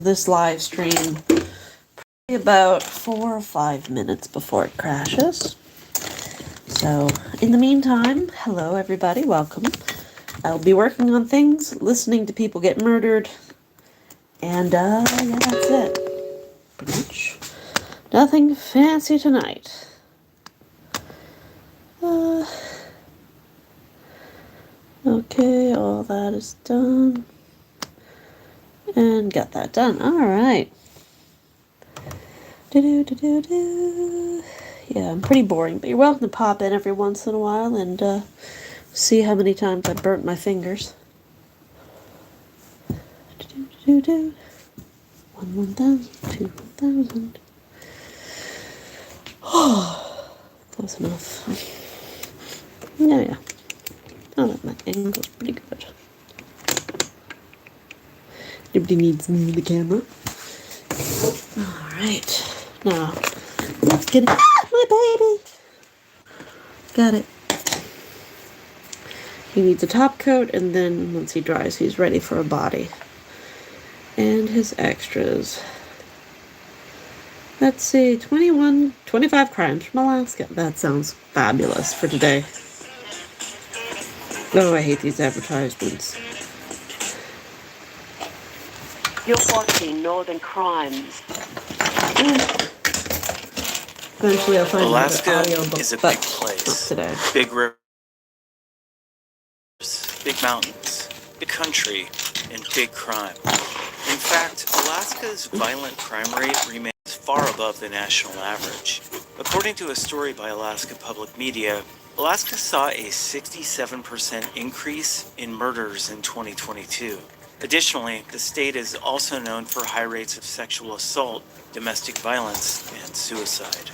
this live stream about 4 or 5 minutes before it crashes. So, in the meantime, hello everybody, welcome. I'll be working on things, listening to people get murdered, and yeah, that's it. Pretty much. Nothing fancy tonight. Okay, all that is done. And got that done. Alright. Yeah, I'm pretty boring, but you're welcome to pop in every once in a while and see how many times I burnt my fingers. 1,000, 2,000. Oh, close enough. Yeah. Oh, that angle's pretty good. Nobody needs me in the camera. Alright. Now, let's get it. Ah, my baby! Got it. He needs a top coat, and then once he dries, he's ready for a body. And his extras. Let's see, 25 crimes from Alaska. That sounds fabulous for today. Oh, I hate these advertisements. You're watching Northern Crimes. Eventually I'll find Alaska another audiobook, is a but big place. not today. Big rivers, big mountains, big country, and big crime. In fact, Alaska's violent crime rate remains far above the national average. According to a story by Alaska Public Media, Alaska saw a 67% increase in murders in 2022. Additionally, the state is also known for high rates of sexual assault, domestic violence, and suicide.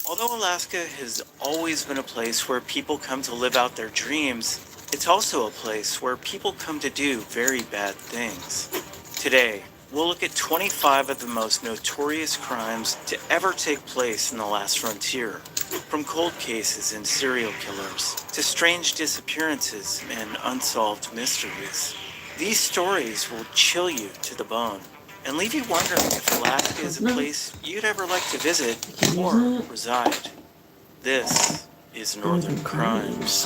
Although Alaska has always been a place where people come to live out their dreams, it's also a place where people come to do very bad things. Today, we'll look at 25 of the most notorious crimes to ever take place in the last frontier, from cold cases and serial killers to strange disappearances and unsolved mysteries. These stories will chill you to the bone and leave you wondering if Alaska is a place you'd ever like to visit or reside. This is Northern Crimes.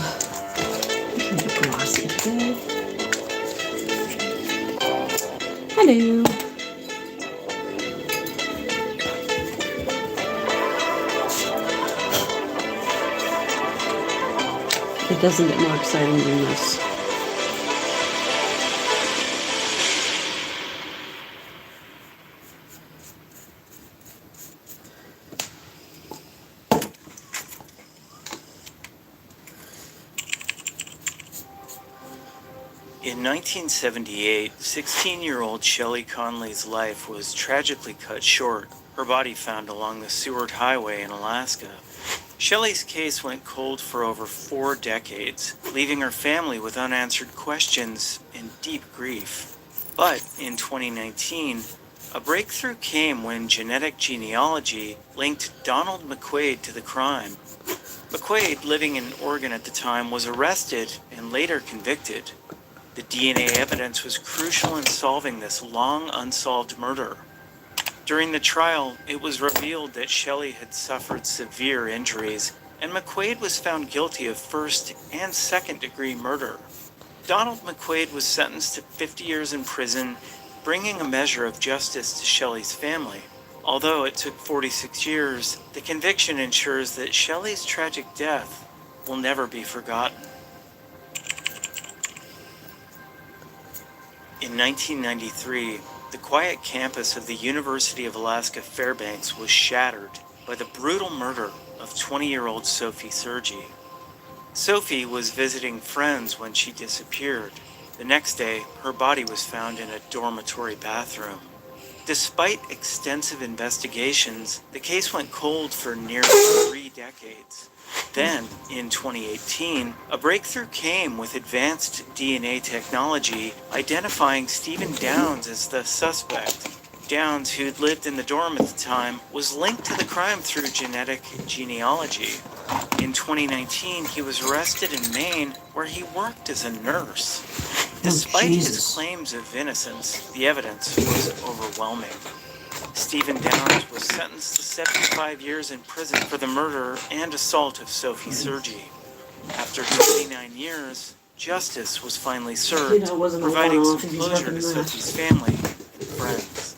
Hello. It doesn't get more exciting than this. In 1978, 16-year-old Shelley Conley's life was tragically cut short, her body found along the Seward Highway in Alaska. Shelley's case went cold for over 4 decades, leaving her family with unanswered questions and deep grief. But in 2019, a breakthrough came when genetic genealogy linked Donald McQuaid to the crime. McQuaid, living in Oregon at the time, was arrested and later convicted. The DNA evidence was crucial in solving this long unsolved murder. During the trial, it was revealed that Shelley had suffered severe injuries, and McQuaid was found guilty of first and second-degree murder. Donald McQuaid was sentenced to 50 years in prison, bringing a measure of justice to Shelley's family. Although it took 46 years, the conviction ensures that Shelley's tragic death will never be forgotten. In 1993, the quiet campus of the University of Alaska Fairbanks was shattered by the brutal murder of 20-year-old Sophie Sergi. Sophie was visiting friends when she disappeared. The next day, her body was found in a dormitory bathroom. Despite extensive investigations, the case went cold for nearly 3 decades. Then, in 2018, a breakthrough came with advanced DNA technology identifying Stephen Downs as the suspect. Downs, who'd lived in the dorm at the time, was linked to the crime through genetic genealogy. In 2019, he was arrested in Maine, where he worked as a nurse. Despite his Jesus. claims of innocence, the evidence was overwhelming. Stephen Downs was sentenced to 75 years in prison for the murder and assault of Sophie Sergi. After 29 years, justice was finally served, It wasn't a providing one-off, some he's closure working to that. Sophie's family and friends.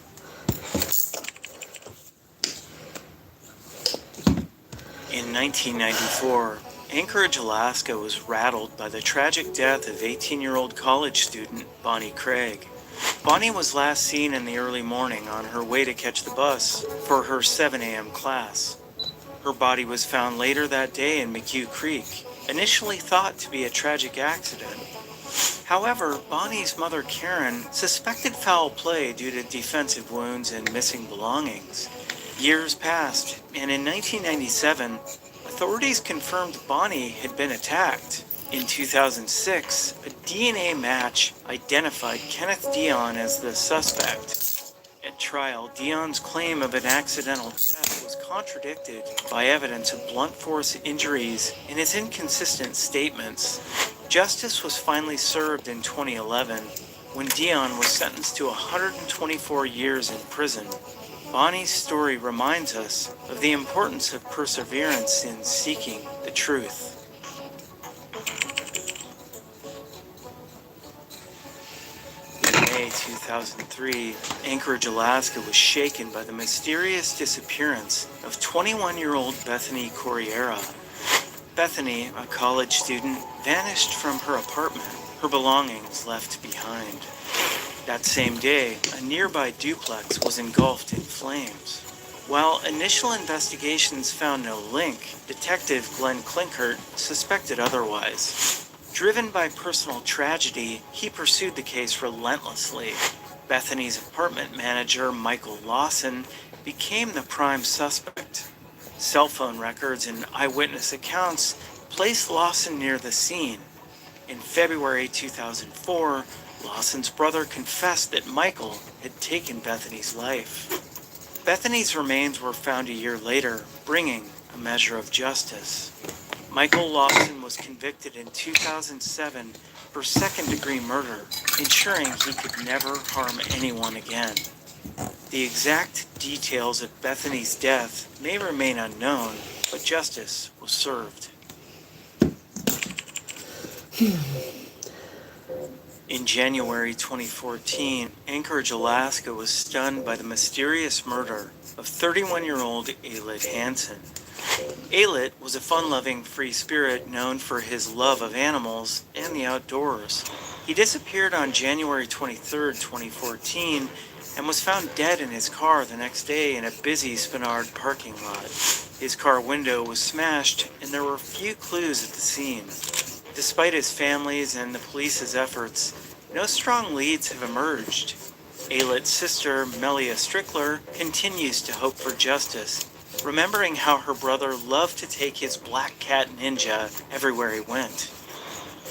In 1994, Anchorage, Alaska was rattled by the tragic death of 18-year-old college student Bonnie Craig. Bonnie was last seen in the early morning on her way to catch the bus for her 7 a.m. class. Her body was found later that day in McHugh Creek, initially thought to be a tragic accident. However, Bonnie's mother Karen suspected foul play due to defensive wounds and missing belongings. Years passed, and in 1997, authorities confirmed Bonnie had been attacked. In 2006, a DNA match identified Kenneth Dion as the suspect. At trial, Dion's claim of an accidental death was contradicted by evidence of blunt force injuries and his inconsistent statements. Justice was finally served in 2011 when Dion was sentenced to 124 years in prison. Bonnie's story reminds us of the importance of perseverance in seeking the truth. In May 2003, Anchorage, Alaska was shaken by the mysterious disappearance of 21-year-old Bethany Corriera. Bethany, a college student, vanished from her apartment, her belongings left behind. That same day, a nearby duplex was engulfed in flames. While initial investigations found no link, Detective Glenn Klinkert suspected otherwise. Driven by personal tragedy, he pursued the case relentlessly. Bethany's apartment manager, Michael Lawson, became the prime suspect. Cell phone records and eyewitness accounts placed Lawson near the scene. In February 2004, Lawson's brother confessed that Michael had taken Bethany's life. Bethany's remains were found a year later, bringing a measure of justice. Michael Lawson was convicted in 2007 for second-degree murder, ensuring he could never harm anyone again. The exact details of Bethany's death may remain unknown, but justice was served. In January 2014, Anchorage, Alaska was stunned by the mysterious murder of 31-year-old Alet Hansen. Alet was a fun-loving free spirit known for his love of animals and the outdoors. He disappeared on January 23, 2014, and was found dead in his car the next day in a busy Spenard parking lot. His car window was smashed, and there were few clues at the scene. Despite his family's and the police's efforts, no strong leads have emerged. Alet's sister, Melia Strickler, continues to hope for justice, remembering how her brother loved to take his black cat Ninja everywhere he went.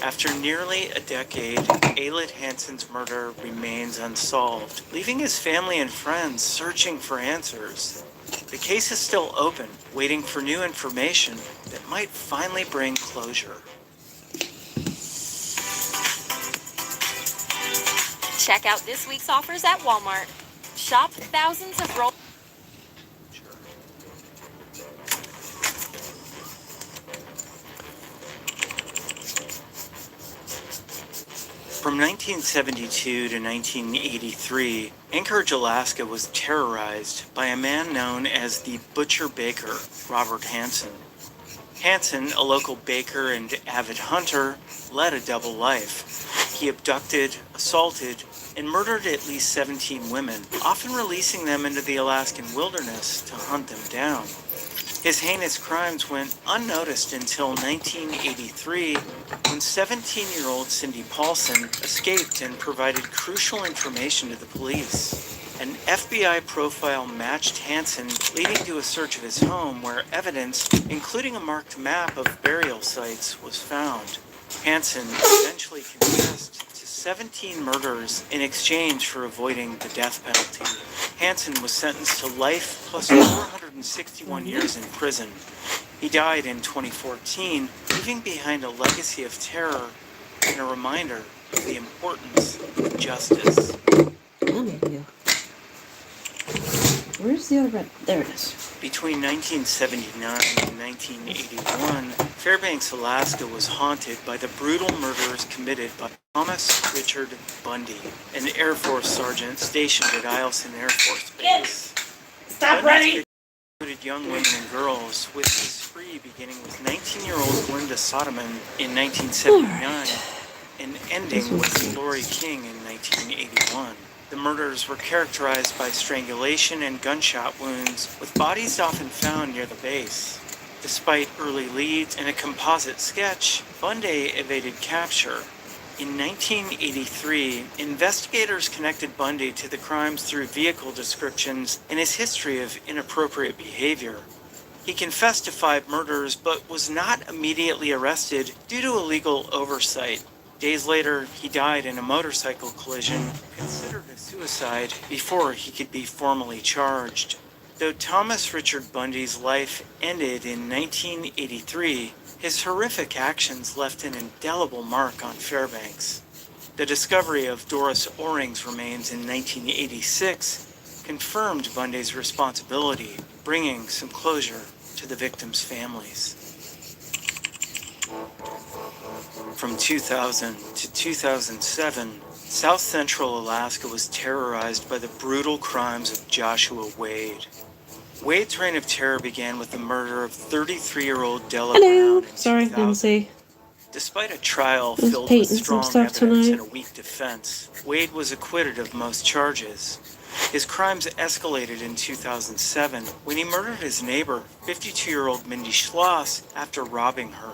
After nearly a decade, Alet Hansen's murder remains unsolved, leaving his family and friends searching for answers. The case is still open, waiting for new information that might finally bring closure. Check out this week's offers at Walmart. Shop thousands of roll. From 1972 to 1983, Anchorage, Alaska was terrorized by a man known as the Butcher Baker, Robert Hansen. Hansen, a local baker and avid hunter, led a double life. He abducted, assaulted, and murdered at least 17 women, often releasing them into the Alaskan wilderness to hunt them down. His heinous crimes went unnoticed until 1983, when 17-year-old Cindy Paulson escaped and provided crucial information to the police. An FBI profile matched Hansen, leading to a search of his home where evidence, including a marked map of burial sites, was found. Hansen eventually confessed to 17 murders in exchange for avoiding the death penalty. Hansen was sentenced to life plus 461 years in prison. He died in 2014, leaving behind a legacy of terror and a reminder of the importance of justice. None of you. Where's the other red? There it is. Between 1979 and 1981, Fairbanks, Alaska was haunted by the brutal murders committed by Thomas Richard Bundy, an Air Force sergeant stationed at Eielson Air Force Base. Stop Bundy's included young women and girls, with his spree beginning with 19-year-old Glenda Sodeman in 1979 and ending with Lori King in 1981. The murders were characterized by strangulation and gunshot wounds, with bodies often found near the base. Despite early leads and a composite sketch, Bundy evaded capture. In 1983, investigators connected Bundy to the crimes through vehicle descriptions and his history of inappropriate behavior. He confessed to 5 murders but was not immediately arrested due to illegal oversight. Days later, he died in a motorcycle collision, considered a suicide, before he could be formally charged. Though Thomas Richard Bundy's life ended in 1983, his horrific actions left an indelible mark on Fairbanks. The discovery of Doris Oring's remains in 1986 confirmed Bundy's responsibility, bringing some closure to the victims' families. From 2000 to 2007, South Central Alaska was terrorized by the brutal crimes of Joshua Wade. Wade's reign of terror began with the murder of 33-year-old Della Hello. Brown in Sorry, 2000. didn't see. Despite a trial Just filled with painting some strong stuff evidence and tonight. a weak defense, Wade was acquitted of most charges. His crimes escalated in 2007 when he murdered his neighbor, 52-year-old Mindy Schloss, after robbing her.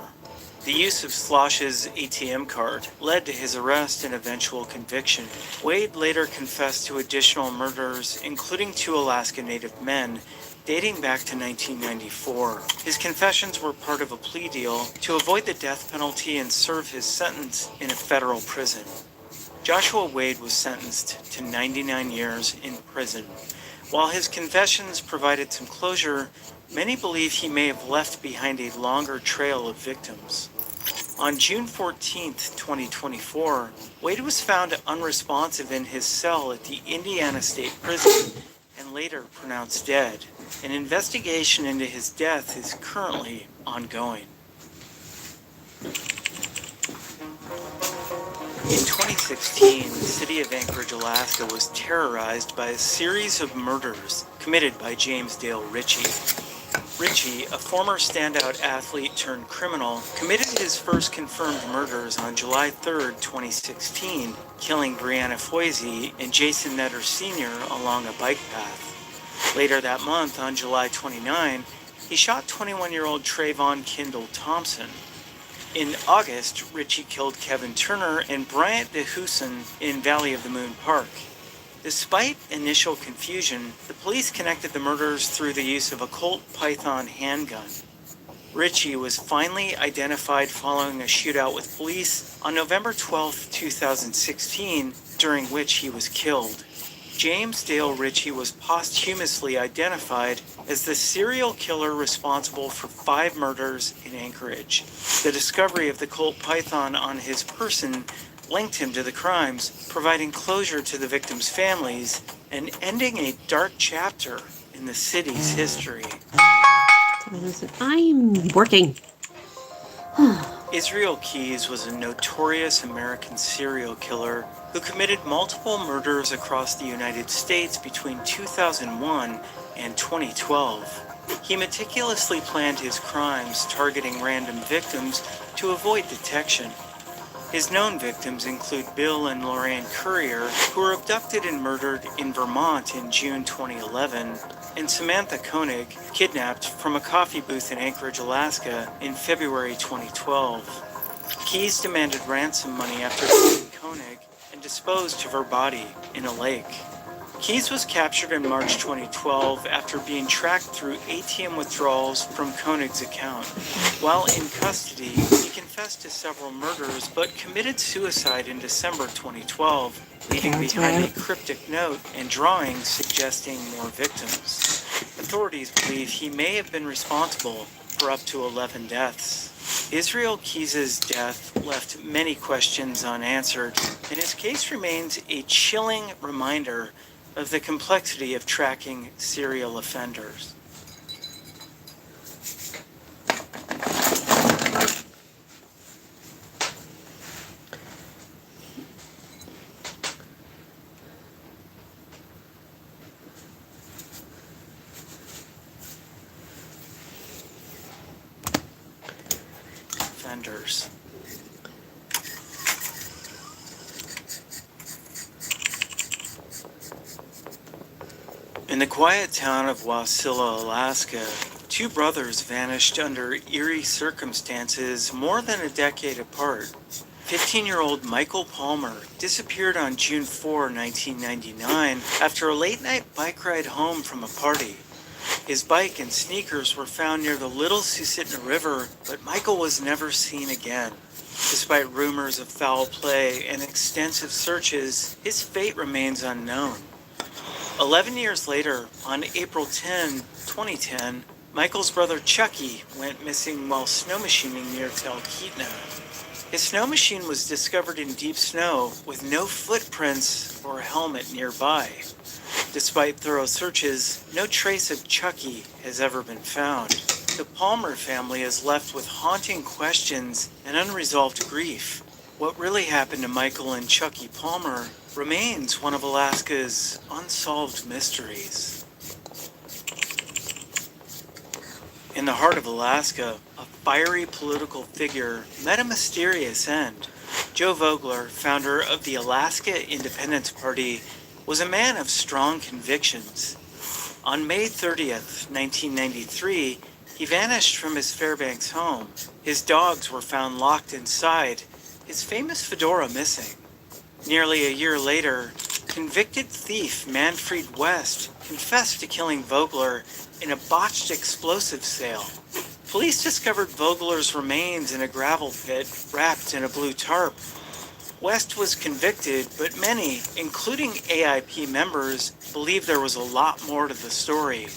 The use of Slosh's ATM card led to his arrest and eventual conviction. Wade later confessed to additional murders, including 2 Alaska Native men, dating back to 1994. His confessions were part of a plea deal to avoid the death penalty and serve his sentence in a federal prison. Joshua Wade was sentenced to 99 years in prison. While his confessions provided some closure, many believe he may have left behind a longer trail of victims. On June 14, 2024, Wade was found unresponsive in his cell at the Indiana State Prison and later pronounced dead. An investigation into his death is currently ongoing. In 2016, the city of Anchorage, Alaska was terrorized by a series of murders committed by James Dale Ritchie. Ritchie, a former standout athlete turned criminal, committed his first confirmed murders on July 3, 2016, killing Brianna Foisey and Jason Netter Sr. along a bike path. Later that month, on July 29, he shot 21-year-old Trayvon Kendall Thompson. In August, Ritchie killed Kevin Turner and Bryant DeHusen in Valley of the Moon Park. Despite initial confusion, the police connected the murders through the use of a Colt Python handgun. Ritchie was finally identified following a shootout with police on November 12, 2016, during which he was killed. James Dale Ritchie was posthumously identified as the serial killer responsible for 5 murders in Anchorage. The discovery of the Colt Python on his person linked him to the crimes, providing closure to the victims' families and ending a dark chapter in the city's history. I'm working. Israel Keyes was a notorious American serial killer who committed multiple murders across the United States between 2001 and 2012. He meticulously planned his crimes, targeting random victims to avoid detection. His known victims include Bill and Lorraine Currier, who were abducted and murdered in Vermont in June 2011, and Samantha Koenig, kidnapped from a coffee booth in Anchorage, Alaska in February 2012. Keyes demanded ransom money after killing Koenig and disposed of her body in a lake. Keyes was captured in March 2012 after being tracked through ATM withdrawals from Koenig's account. While in custody, he confessed to several murders but committed suicide in December 2012, leaving behind a cryptic note and drawings suggesting more victims. Authorities believe he may have been responsible for up to 11 deaths. Israel Keyes' death left many questions unanswered, and his case remains a chilling reminder of the complexity of tracking serial offenders. Offenders. In the quiet town of Wasilla, Alaska, two brothers vanished under eerie circumstances more than a decade apart. 15-year-old Michael Palmer disappeared on June 4, 1999, after a late-night bike ride home from a party. His bike and sneakers were found near the Little Susitna River, but Michael was never seen again. Despite rumors of foul play and extensive searches, his fate remains unknown. 11 years later, on April 10, 2010, Michael's brother Chucky went missing while snow machining near Talkeetna. His snow machine was discovered in deep snow with no footprints or helmet nearby. Despite thorough searches, no trace of Chucky has ever been found. The Palmer family is left with haunting questions and unresolved grief. What really happened to Michael and Chucky Palmer remains one of Alaska's unsolved mysteries. In the heart of Alaska, a fiery political figure met a mysterious end. Joe Vogler, founder of the Alaska Independence Party, was a man of strong convictions. On May 30th, 1993, he vanished from his Fairbanks home. His dogs were found locked inside, his famous fedora missing. Nearly a year later, convicted thief Manfred West confessed to killing Vogler in a botched explosive sale. Police discovered Vogler's remains in a gravel pit wrapped in a blue tarp. West was convicted, but many, including AIP members, believe there was a lot more to the story.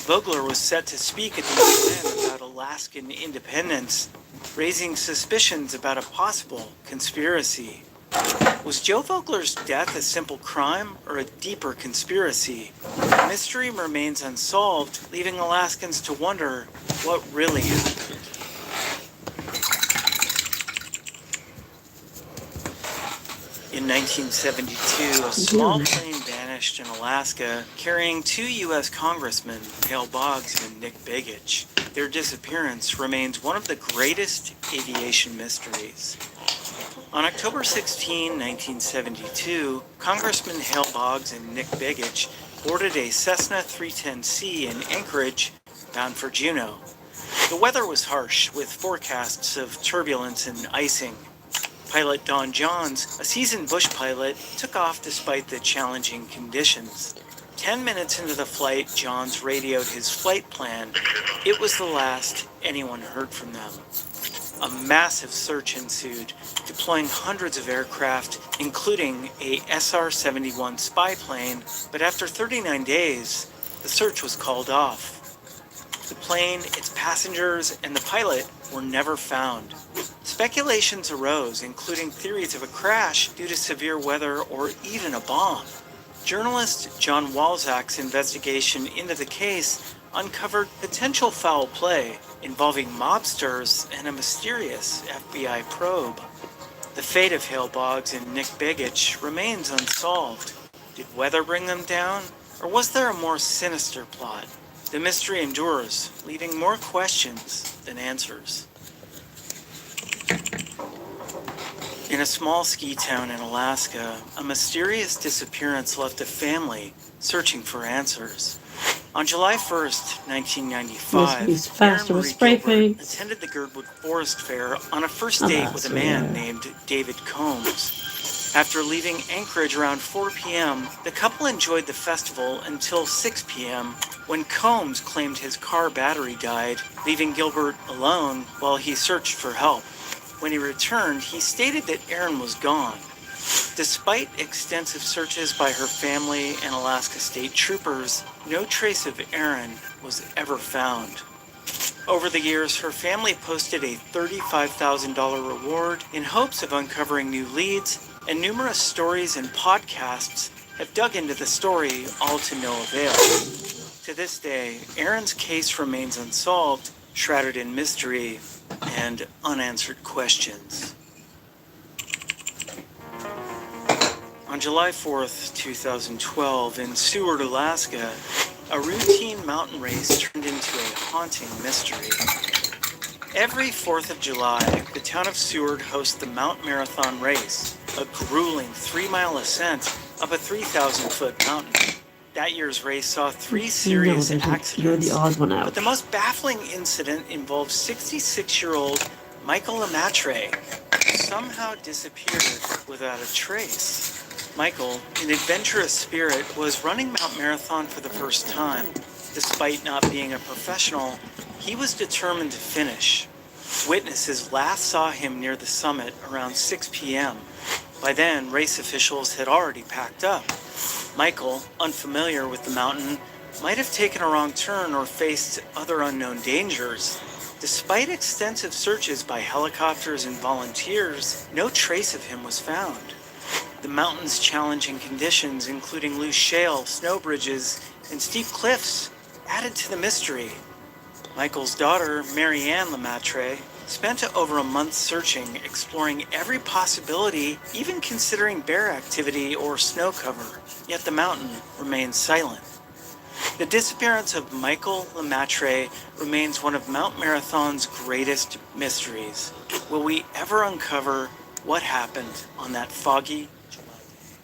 Vogler was set to speak at the UN about Alaskan independence, raising suspicions about a possible conspiracy. Was Joe Vogler's death a simple crime or a deeper conspiracy? The mystery remains unsolved, leaving Alaskans to wonder what really happened. In 1972, a small plane vanished in Alaska carrying two U.S. congressmen, Hale Boggs and Nick Begich. Their disappearance remains one of the greatest aviation mysteries. On October 16, 1972, Congressman Hale Boggs and Nick Begich boarded a Cessna 310C in Anchorage, bound for Juneau. The weather was harsh, with forecasts of turbulence and icing. Pilot Don Johns, a seasoned bush pilot, took off despite the challenging conditions. 10 minutes into the flight, Johns radioed his flight plan. It was the last anyone heard from them. A massive search ensued, deploying hundreds of aircraft, including a SR-71 spy plane, but after 39 days, the search was called off. The plane, its passengers, and the pilot were never found. Speculations arose, including theories of a crash due to severe weather or even a bomb. Journalist John Walzak's investigation into the case uncovered potential foul play involving mobsters and a mysterious FBI probe. The fate of Hale Boggs and Nick Begich remains unsolved. Did weather bring them down, or was there a more sinister plot? The mystery endures, leaving more questions than answers. In a small ski town in Alaska, a mysterious disappearance left a family searching for answers. On July 1st, 1995, He's faster with spray paint. attended the Girdwood Forest Fair on a first date with a man named David Combs. After leaving Anchorage around 4 p.m., the couple enjoyed the festival until 6 p.m., when Combs claimed his car battery died, leaving Gilbert alone while he searched for help. When he returned, he stated that Erin was gone. Despite extensive searches by her family and Alaska State Troopers, no trace of Erin was ever found. Over the years, her family posted a $35,000 reward in hopes of uncovering new leads, and numerous stories and podcasts have dug into the story, all to no avail. To this day, Erin's case remains unsolved, shrouded in mystery and unanswered questions. On July 4th, 2012, in Seward, Alaska, a routine mountain race turned into a haunting mystery. Every 4th of July, the town of Seward hosts the Mount Marathon Race, a grueling 3-mile ascent up a 3,000-foot mountain. That year's race saw 3 serious accidents. You're the odd one out. But the most baffling incident involved 66-year-old Michael Lemaitre, who somehow disappeared without a trace. Michael, an adventurous spirit, was running Mount Marathon for the first time. Despite not being a professional, he was determined to finish. Witnesses last saw him near the summit around 6 p.m. By then, race officials had already packed up. Michael, unfamiliar with the mountain, might have taken a wrong turn or faced other unknown dangers. Despite extensive searches by helicopters and volunteers, no trace of him was found. The mountain's challenging conditions, including loose shale, snow bridges, and steep cliffs, added to the mystery. Michael's daughter, Marianne Lemaitre, spent over a month searching, exploring every possibility, even considering bear activity or snow cover. Yet the mountain remains silent. The disappearance of Michael Lemaitre remains one of Mount Marathon's greatest mysteries. Will we ever uncover what happened on that foggy July day?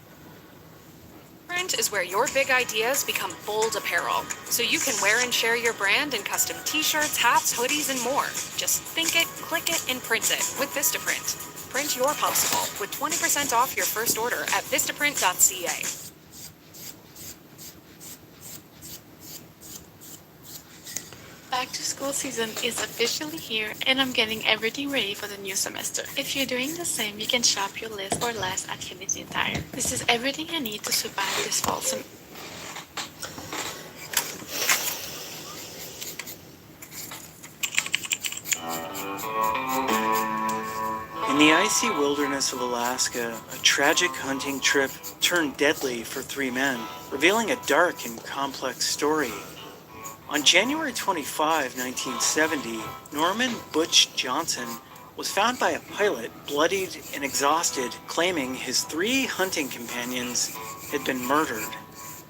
Print is where your big ideas become bold apparel, so you can wear and share your brand in custom t-shirts, hats, hoodies, and more. Just think it, click it, and print it with Vistaprint. Print your possible with 20% off your first order at vistaprint.ca. Back to school season is officially here, and I'm getting everything ready for the new semester. If you're doing the same, you can shop your list or less at Finity Tire. This is everything I need to survive this fall semester. In the icy wilderness of Alaska, a tragic hunting trip turned deadly for 3 men, revealing a dark and complex story. On January 25, 1970, Norman Butch Johnson was found by a pilot, bloodied and exhausted, claiming his 3 hunting companions had been murdered.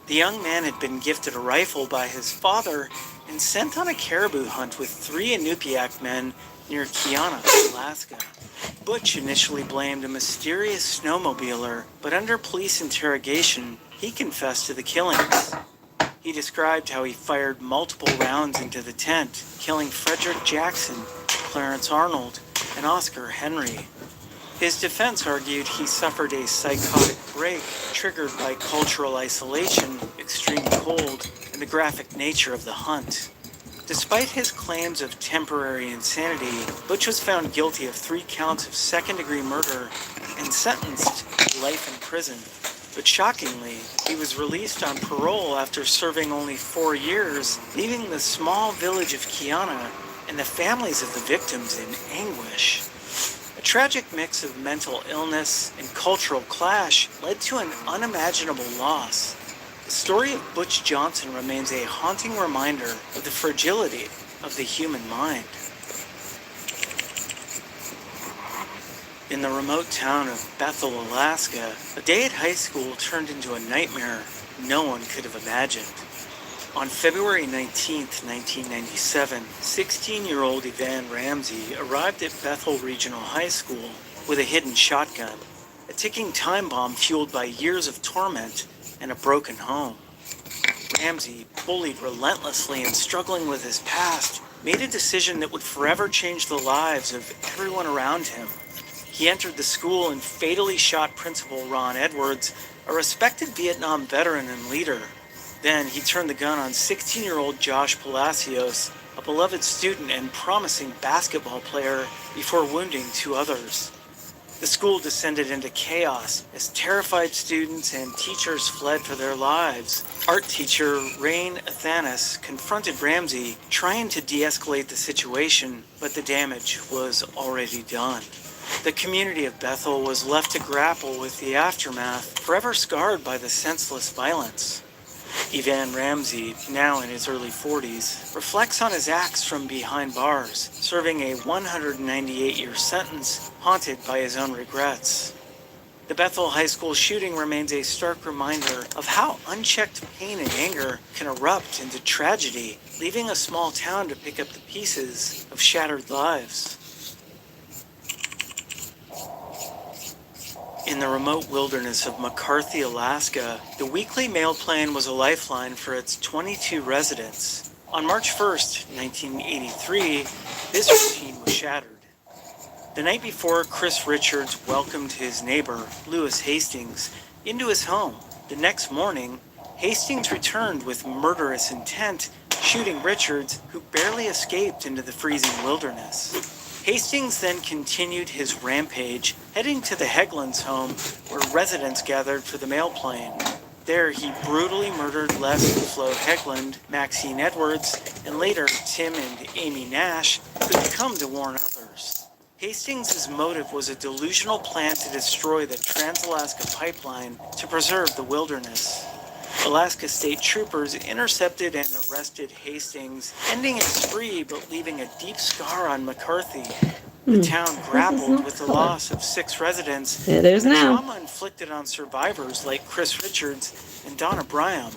The young man had been gifted a rifle by his father and sent on a caribou hunt with 3 Inupiaq men near Kiana, Alaska. Butch initially blamed a mysterious snowmobiler, but under police interrogation, he confessed to the killings. He described how he fired multiple rounds into the tent, killing Frederick Jackson, Clarence Arnold, and Oscar Henry. His defense argued he suffered a psychotic break triggered by cultural isolation, extreme cold, and the graphic nature of the hunt. Despite his claims of temporary insanity, Butch was found guilty of 3 counts of second-degree murder and sentenced to life in prison. But shockingly, he was released on parole after serving only 4 years, leaving the small village of Kiana and the families of the victims in anguish. A tragic mix of mental illness and cultural clash led to an unimaginable loss. The story of Butch Johnson remains a haunting reminder of the fragility of the human mind. In the remote town of Bethel, Alaska, a day at high school turned into a nightmare no one could have imagined. On February 19, 1997, 16-year-old Evan Ramsey arrived at Bethel Regional High School with a hidden shotgun, a ticking time bomb fueled by years of torment and a broken home. Ramsey, bullied relentlessly and struggling with his past, made a decision that would forever change the lives of everyone around him. He entered the school and fatally shot Principal Ron Edwards, a respected Vietnam veteran and leader. Then he turned the gun on 16-year-old Josh Palacios, a beloved student and promising basketball player, before wounding 2 others. The school descended into chaos as terrified students and teachers fled for their lives. Art teacher Rain Athanas confronted Ramsey, trying to de-escalate the situation, but the damage was already done. The community of Bethel was left to grapple with the aftermath, forever scarred by the senseless violence. Evan Ramsey, now in his early 40s, reflects on his acts from behind bars, serving a 198-year sentence, haunted by his own regrets. The Bethel High School shooting remains a stark reminder of how unchecked pain and anger can erupt into tragedy, leaving a small town to pick up the pieces of shattered lives. In the remote wilderness of McCarthy, Alaska, the weekly mail plane was a lifeline for its 22 residents. On March 1st, 1983, this routine was shattered. The night before, Chris Richards welcomed his neighbor, Lewis Hastings, into his home. The next morning, Hastings returned with murderous intent, shooting Richards, who barely escaped into the freezing wilderness. Hastings then continued his rampage, heading to the Hegland's home, where residents gathered for the mail plane. There, he brutally murdered Les and Flo Hegland, Maxine Edwards, and later Tim and Amy Nash, who had come to warn others. Hastings' motive was a delusional plan to destroy the Trans-Alaska Pipeline to preserve the wilderness. Alaska State Troopers intercepted and arrested Hastings, ending his spree but leaving a deep scar on McCarthy. The town grappled with the loss of 6 residents It is and the now. trauma inflicted on survivors like Chris Richards and Donna Bryam.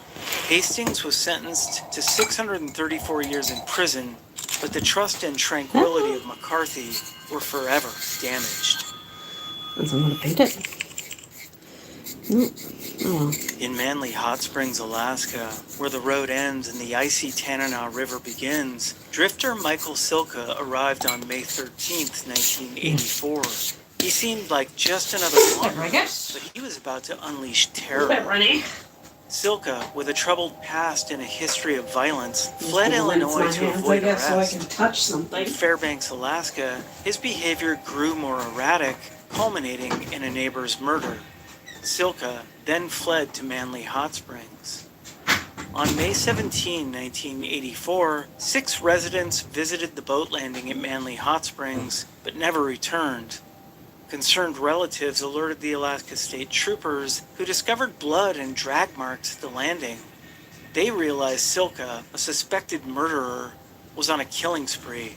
Hastings was sentenced to 634 years in prison, but the trust and tranquility of McCarthy were forever damaged. Doesn't want to paint it. Oh. In Manly Hot Springs, Alaska, where the road ends and the icy Tanana River begins, drifter Michael Silka arrived on May 13th, 1984. He seemed like just another wanderer, but he was about to unleash terror. Silka, with a troubled past and a history of violence, fled Illinois to avoid arrest. So I can touch something. In Fairbanks, Alaska, his behavior grew more erratic, culminating in a neighbor's murder. Silka then fled to Manly Hot Springs. On May 17, 1984, 6 residents visited the boat landing at Manly Hot Springs, but never returned. Concerned relatives alerted the Alaska State Troopers, who discovered blood and drag marks at the landing. They realized Silka, a suspected murderer, was on a killing spree.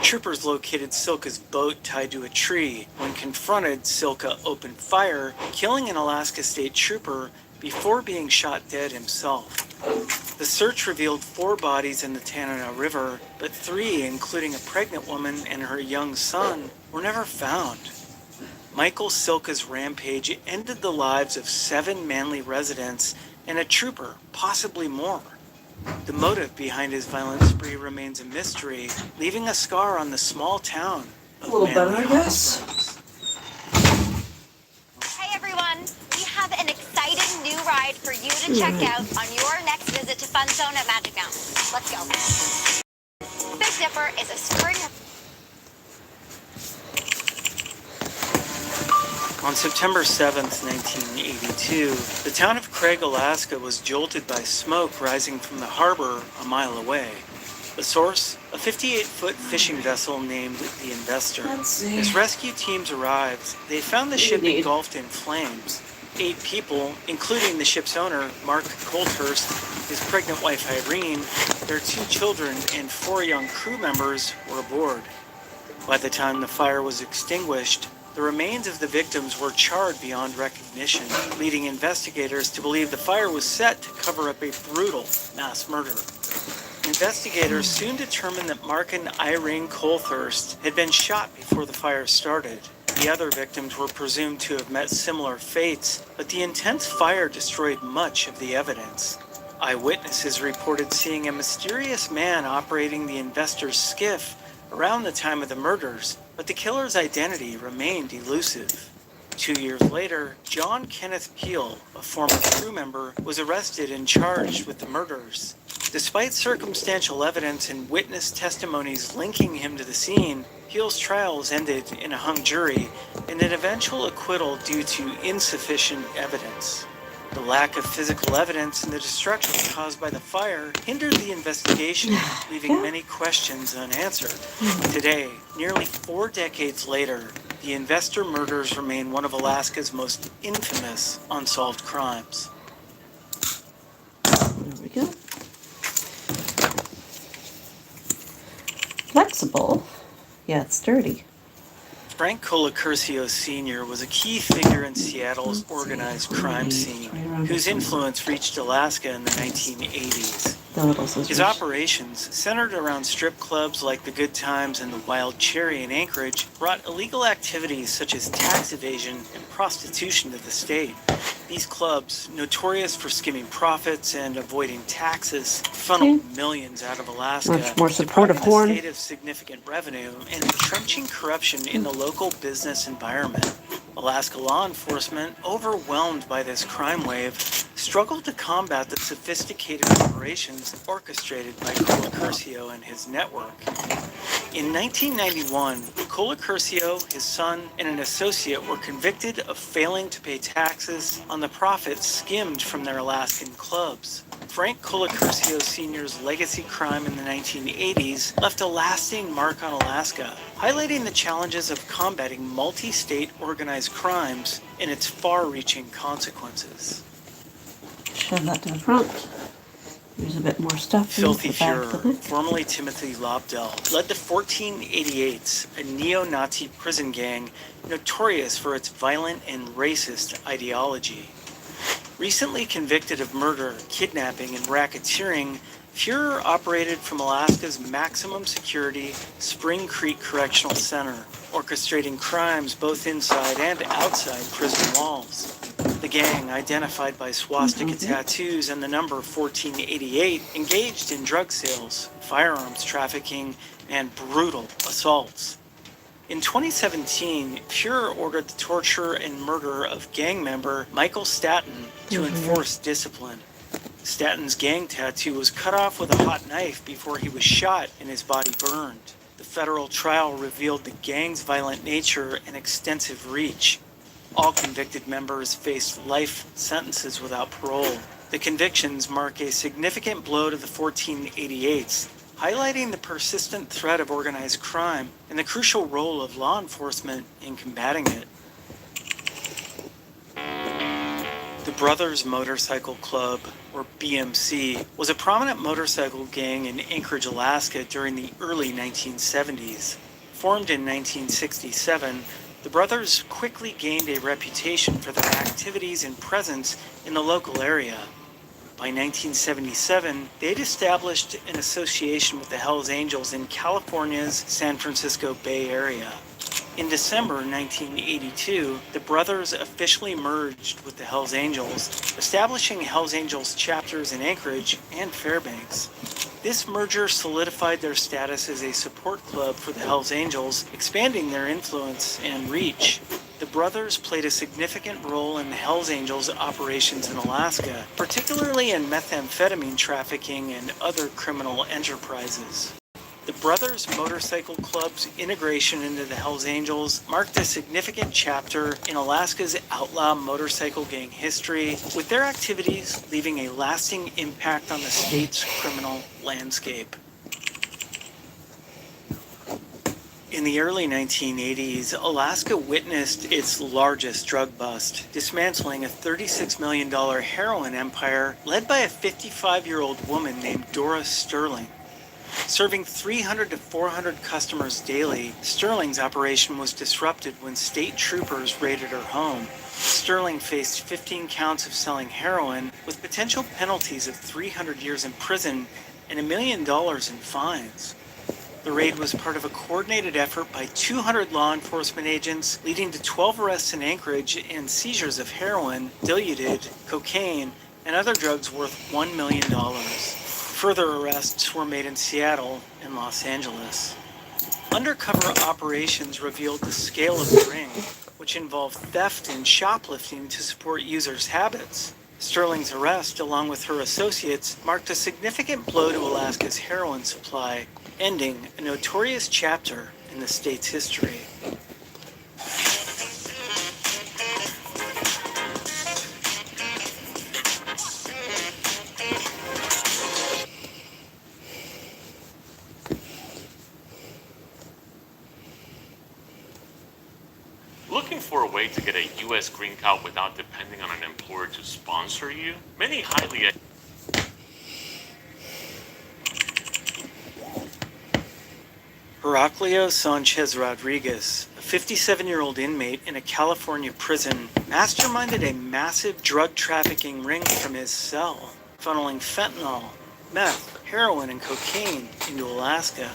Troopers located Silka's boat tied to a tree. When confronted, Silka opened fire, killing an Alaska State Trooper before being shot dead himself. The search revealed 4 bodies in the Tanana River, but 3, including a pregnant woman and her young son, were never found. Michael Silka's rampage ended the lives of 7 Manly residents and a trooper, possibly more. The motive behind his violent spree remains a mystery, leaving a scar on the small town of Manly Hot Springs. Hey everyone, we have an exciting new ride for you to check out on your next visit to Fun Zone at Magic Mountain. Let's go. Big Dipper is a spring... On September 7th, 1982, the town of Craig, Alaska was jolted by smoke rising from the harbor a mile away. The source? A 58-foot fishing vessel named the Investor. As rescue teams arrived, they found the ship engulfed in flames. 8 people, including the ship's owner, Mark Colthurst, his pregnant wife Irene, their 2 children, and 4 young crew members were aboard. By the time the fire was extinguished, the remains of the victims were charred beyond recognition, leading investigators to believe the fire was set to cover up a brutal mass murder. Investigators soon determined that Mark and Irene Colthurst had been shot before the fire started. The other victims were presumed to have met similar fates, but the intense fire destroyed much of the evidence. Eyewitnesses reported seeing a mysterious man operating the Investor's skiff around the time of the murders, but the killer's identity remained elusive. 2 years later, John Kenneth Peel, a former crew member, was arrested and charged with the murders. Despite circumstantial evidence and witness testimonies linking him to the scene, Peel's trials ended in a hung jury and an eventual acquittal due to insufficient evidence. The lack of physical evidence and the destruction caused by the fire hindered the investigation, leaving many questions unanswered. Today, nearly 4 decades later, the Investor murders remain one of Alaska's most infamous unsolved crimes. There we go. Flexible, yet sturdy. Frank Colicurcio Sr. was a key figure in Seattle's organized crime scene, whose influence reached Alaska in the 1980s. The little scissors. His operations, centered around strip clubs like the Good Times and the Wild Cherry in Anchorage, brought illegal activities such as tax evasion and prostitution to the state. These clubs, notorious for skimming profits and avoiding taxes, funneled millions out of Alaska, Much more supportive depriving horn. the state of significant revenue and entrenching corruption in the local business environment. Alaska law enforcement, overwhelmed by this crime wave, struggled to combat the sophisticated operations orchestrated by Colicurcio and his network. In 1991, Colicurcio, his son, and an associate were convicted of failing to pay taxes on the profits skimmed from their Alaskan clubs. Frank Colicurcio Sr.'s legacy crime in the 1980s left a lasting mark on Alaska, highlighting the challenges of combating multi-state organized crimes and its far-reaching consequences. Shove that to the front. There's a bit more stuff. Filthy in the back Fuhrer, of it. formerly Timothy Lobdell, led the 1488s, a neo-Nazi prison gang notorious for its violent and racist ideology. Recently convicted of murder, kidnapping, and racketeering, Fuhrer operated from Alaska's maximum security Spring Creek Correctional Center, orchestrating crimes both inside and outside prison walls. The gang, identified by swastika tattoos and the number 1488, engaged in drug sales, firearms trafficking, and brutal assaults. In 2017, Fuhrer ordered the torture and murder of gang member Michael Staton to enforce discipline. Staton's gang tattoo was cut off with a hot knife before he was shot and his body burned. The federal trial revealed the gang's violent nature and extensive reach. All convicted members faced life sentences without parole. The convictions mark a significant blow to the 1488s, highlighting the persistent threat of organized crime and the crucial role of law enforcement in combating it. The Brothers Motorcycle Club, or BMC, was a prominent motorcycle gang in Anchorage, Alaska during the early 1970s. Formed in 1967, the brothers quickly gained a reputation for their activities and presence in the local area. By 1977, they'd established an association with the Hells Angels in California's San Francisco Bay Area. In December 1982, the brothers officially merged with the Hells Angels, establishing Hells Angels chapters in Anchorage and Fairbanks. This merger solidified their status as a support club for the Hells Angels, expanding their influence and reach. The brothers played a significant role in the Hells Angels operations in Alaska, particularly in methamphetamine trafficking and other criminal enterprises. The Brothers Motorcycle Club's integration into the Hells Angels marked a significant chapter in Alaska's outlaw motorcycle gang history, with their activities leaving a lasting impact on the state's criminal landscape. In the early 1980s, Alaska witnessed its largest drug bust, dismantling a $36 million heroin empire led by a 55-year-old woman named Dora Sterling. Serving 300 to 400 customers daily, Sterling's operation was disrupted when state troopers raided her home. Sterling faced 15 counts of selling heroin, with potential penalties of 300 years in prison and $1 million in fines. The raid was part of a coordinated effort by 200 law enforcement agents, leading to 12 arrests in Anchorage and seizures of heroin, diluted, cocaine, and other drugs worth $1 million. Further arrests were made in Seattle and Los Angeles. Undercover operations revealed the scale of the ring, which involved theft and shoplifting to support users' habits. Sterling's arrest, along with her associates, marked a significant blow to Alaska's heroin supply, ending a notorious chapter in the state's history. Looking for a way to get a U.S. green card without depending on an employer to sponsor you? Many highly Heraclio Sanchez Rodriguez, a 57-year-old inmate in a California prison, masterminded a massive drug trafficking ring from his cell, funneling fentanyl, meth, heroin, and cocaine into Alaska.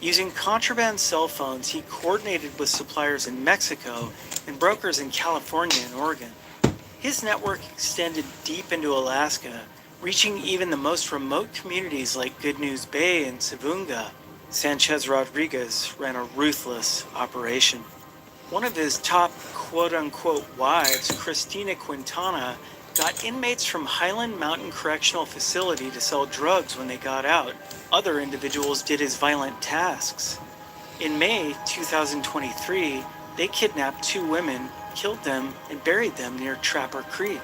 Using contraband cell phones, he coordinated with suppliers in Mexico and brokers in California and Oregon. His network extended deep into Alaska, reaching even the most remote communities like Good News Bay and Savunga. Sanchez Rodriguez ran a ruthless operation. One of his top quote-unquote wives, Cristina Quintana, got inmates from Highland Mountain Correctional Facility to sell drugs when they got out. Other individuals did his violent tasks. In May 2023, they kidnapped 2 women, killed them, and buried them near Trapper Creek.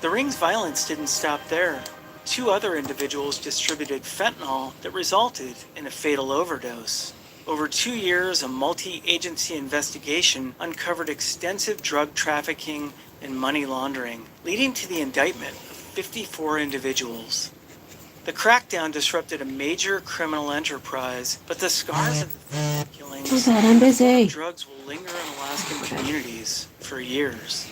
The ring's violence didn't stop there. 2 other individuals distributed fentanyl that resulted in a fatal overdose. Over 2 years, a multi-agency investigation uncovered extensive drug trafficking and money laundering, leading to the indictment of 54 individuals. The crackdown disrupted a major criminal enterprise, but the scars of the killings and drugs will linger in Alaskan communities for years.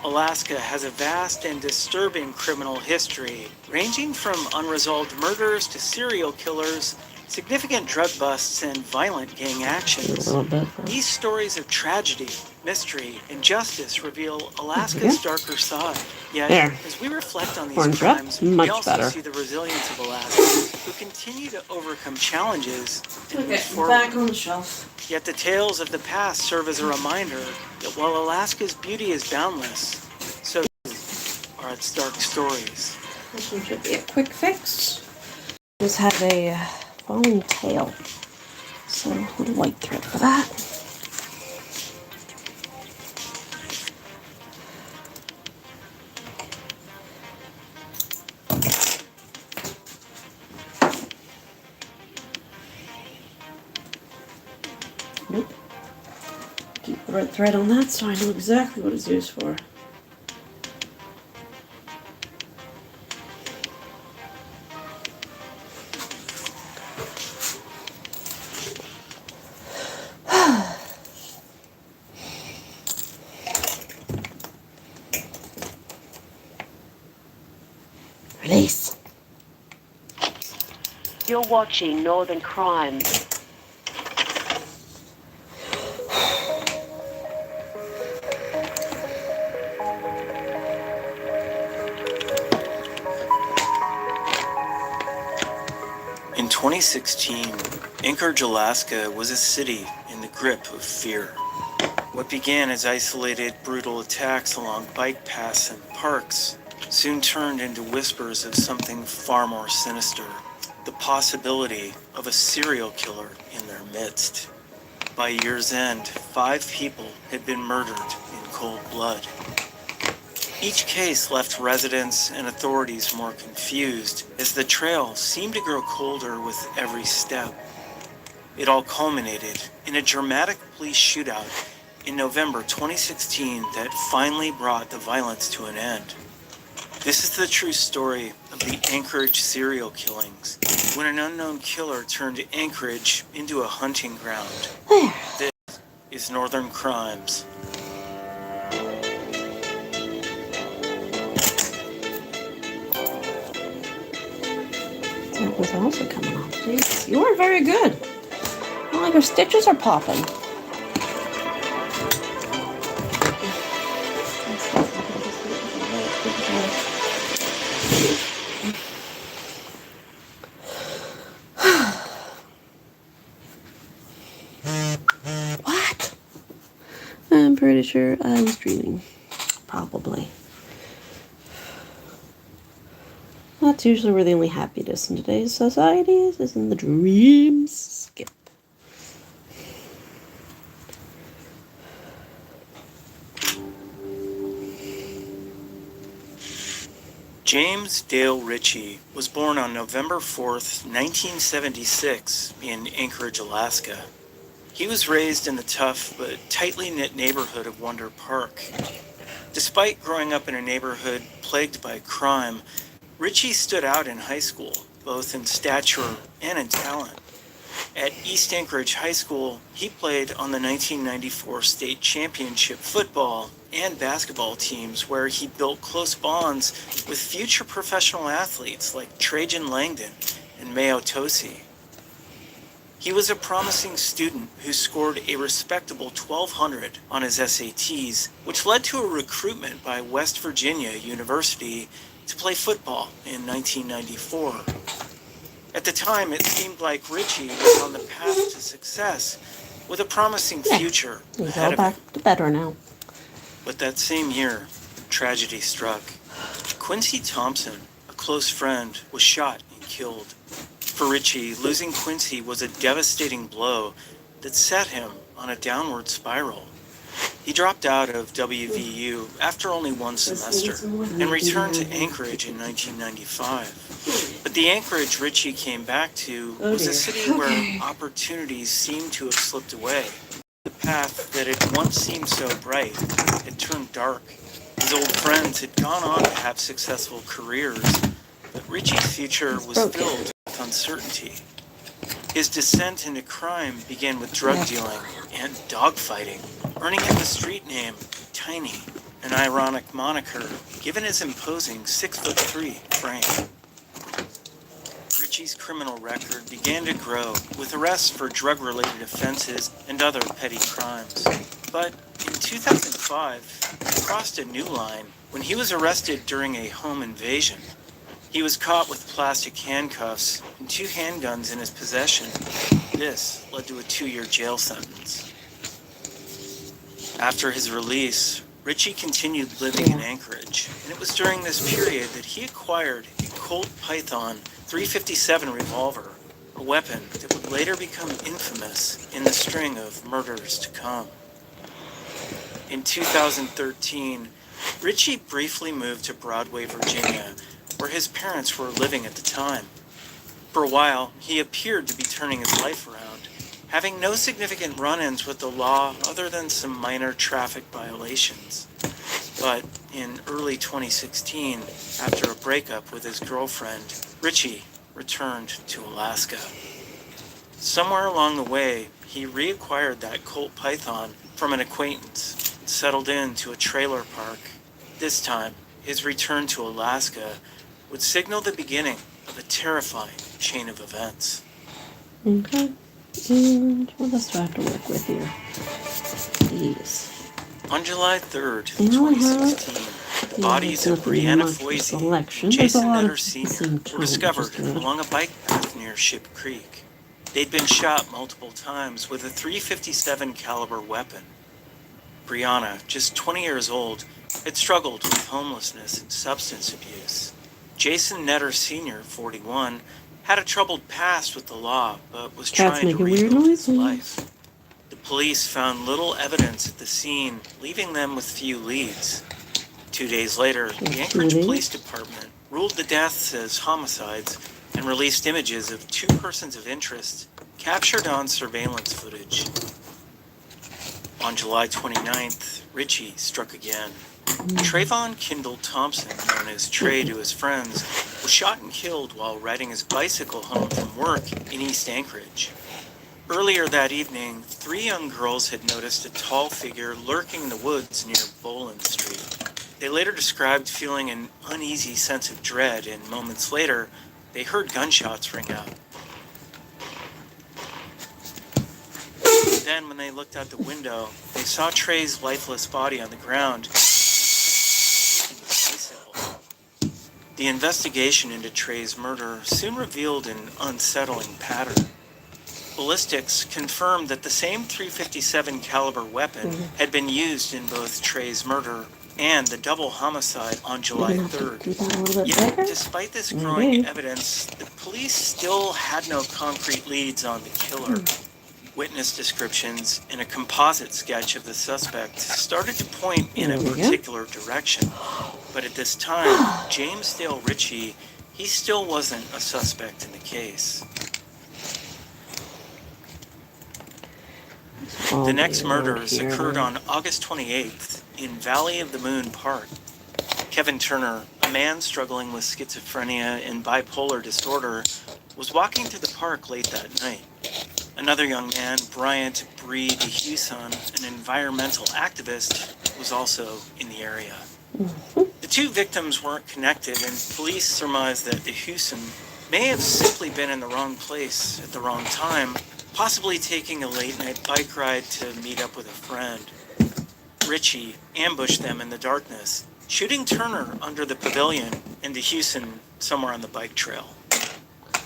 Alaska has a vast and disturbing criminal history, ranging from unresolved murders to serial killers, significant drug busts, and violent gang actions. These stories of tragedy, mystery, and justice reveal Alaska's darker side. Yet, as we reflect on these crimes, we also see the resilience of Alaskans who continue to overcome challenges and move forward. Back on the shelf. Yet the tales of the past serve as a reminder that while Alaska's beauty is boundless, so too are its dark stories. This one should be a quick fix. Just have a falling tail. So a little white thread for that. Nope. Keep the red thread on that so I know exactly what it's used for. Release. You're watching Northern Crimes. In 2016, Anchorage, Alaska was a city in the grip of fear. What began as isolated, brutal attacks along bike paths and parks soon turned into whispers of something far more sinister, the possibility of a serial killer in their midst. By year's end, 5 people had been murdered in cold blood. Each case left residents and authorities more confused as the trail seemed to grow colder with every step. It all culminated in a dramatic police shootout in November 2016 that finally brought the violence to an end. This is the true story of the Anchorage serial killings, when an unknown killer turned Anchorage into a hunting ground. This is Northern Crimes. That was also coming off. Jeez, you are very good. Not like her stitches are popping. What? I'm pretty sure I was dreaming. probably. That's usually where the only happiness in today's society is in the dream skip. James Dale Ritchie was born on November 4th, 1976, in Anchorage, Alaska. He was raised in the tough but tightly knit neighborhood of Wonder Park. Despite growing up in a neighborhood plagued by crime, Ritchie stood out in high school, both in stature and in talent. At East Anchorage High School, he played on the 1994 state championship football and basketball teams, where he built close bonds with future professional athletes like Trajan Langdon and Mayo Tosi. He was a promising student who scored a respectable 1,200 on his SATs, which led to a recruitment by West Virginia University to play football in 1994. At the time, it seemed like Ritchie was on the path to success, with a promising future He's ahead all of him. back to better now. But that same year, tragedy struck. Quincy Thompson, a close friend, was shot and killed. For Ritchie, losing Quincy was a devastating blow that set him on a downward spiral. He dropped out of WVU after only one semester and returned to Anchorage in 1995. But the Anchorage Ritchie came back to was a city where opportunities seemed to have slipped away. The path that had once seemed so bright had turned dark. His old friends had gone on to have successful careers, but Ritchie's future was filled with uncertainty. His descent into crime began with drug dealing and dogfighting, earning him the street name Tiny, an ironic moniker given his imposing 6'3" frame. Ritchie's criminal record began to grow with arrests for drug-related offenses and other petty crimes. But in 2005, he crossed a new line when he was arrested during a home invasion. He was caught with plastic handcuffs and 2 handguns in his possession. This led to a 2-year jail sentence. After his release, Ritchie continued living in Anchorage, and it was during this period that he acquired a Colt Python .357 revolver, a weapon that would later become infamous in the string of murders to come. In 2013, Ritchie briefly moved to Broadway, Virginia, where his parents were living at the time. For a while, he appeared to be turning his life around, having no significant run-ins with the law other than some minor traffic violations. But in early 2016, after a breakup with his girlfriend, Ritchie returned to Alaska. Somewhere along the way, he reacquired that Colt Python from an acquaintance and settled into a trailer park. This time, his return to Alaska would signal the beginning of a terrifying chain of events. Okay. And what else do I have to work with here? Please. On July 3rd, You know, 2016, the bodies of Brianna Foisey and Jason Netter Sr. were discovered along a bike path near Ship Creek. They'd been shot multiple times with a .357 caliber weapon. Brianna, just 20 years old, had struggled with homelessness and substance abuse. Jason Netter Sr., 41, had a troubled past with the law, but was trying to rebuild his life. The police found little evidence at the scene, leaving them with few leads. 2 days later, the Anchorage Police Department ruled the deaths as homicides and released images of 2 persons of interest captured on surveillance footage. On July 29th, Ritchie struck again. Trayvon Kendall Thompson, known as Trey to his friends, was shot and killed while riding his bicycle home from work in East Anchorage. Earlier that evening, 3 young girls had noticed a tall figure lurking in the woods near Boland Street. They later described feeling an uneasy sense of dread, and moments later, they heard gunshots ring out. Then, when they looked out the window, they saw Trey's lifeless body on the ground. The investigation into Trey's murder soon revealed an unsettling pattern. Ballistics confirmed that the same .357 caliber weapon had been used in both Trey's murder and the double homicide on July You're gonna have to 3rd. do that a little bit Yet, bigger. despite this Maybe. growing evidence, the police still had no concrete leads on the killer. Witness descriptions and a composite sketch of the suspect started to point in a There we go. particular direction. But at this time, James Dale Ritchie, he still wasn't a suspect in the case. The next murders occurred on August 28th in Valley of the Moon Park. Kevin Turner, a man struggling with schizophrenia and bipolar disorder, was walking through the park late that night. Another young man, Bryant Bree DeHuson, an environmental activist, was also in the area. The two victims weren't connected, and police surmised that DeHuson may have simply been in the wrong place at the wrong time, possibly taking a late-night bike ride to meet up with a friend. Ritchie ambushed them in the darkness, shooting Turner under the pavilion and DeHuson somewhere on the bike trail.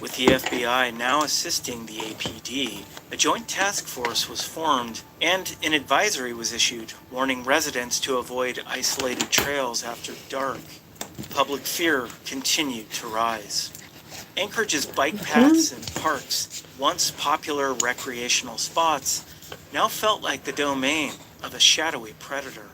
With the FBI now assisting the APD, a joint task force was formed and an advisory was issued warning residents to avoid isolated trails after dark. Public fear continued to rise. Anchorage's bike paths and parks, once popular recreational spots, now felt like the domain of a shadowy predator.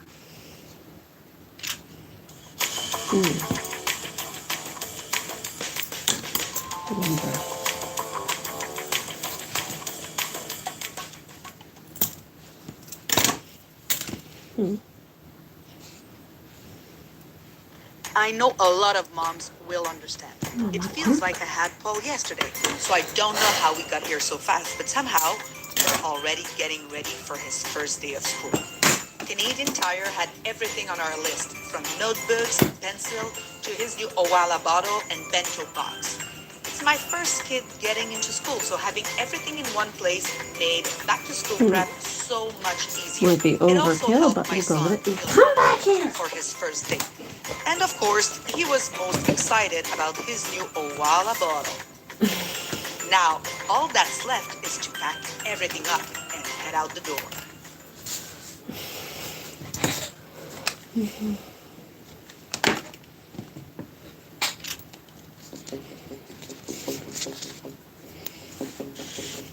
I know a lot of moms will understand. It feels like I had Paul yesterday, so I don't know how we got here so fast, but somehow we're already getting ready for his first day of school. Canadian Tire had everything on our list, from notebooks, pencil, to his new Owala bottle and bento box. It's my first kid getting into school, so having everything in one place made back-to-school prep so much easier. Might be It also overkill, helped but my you got son it. feel Come back here! for his first day. And of course, he was most excited about his new Owala bottle. Now, all that's left is to pack everything up and head out the door.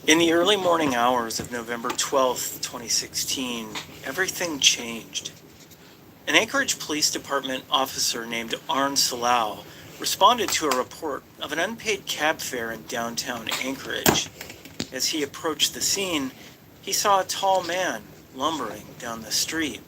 In the early morning hours of November 12th, 2016, everything changed. An Anchorage Police Department officer named Arn Salau responded to a report of an unpaid cab fare in downtown Anchorage. As he approached the scene, he saw a tall man lumbering down the street.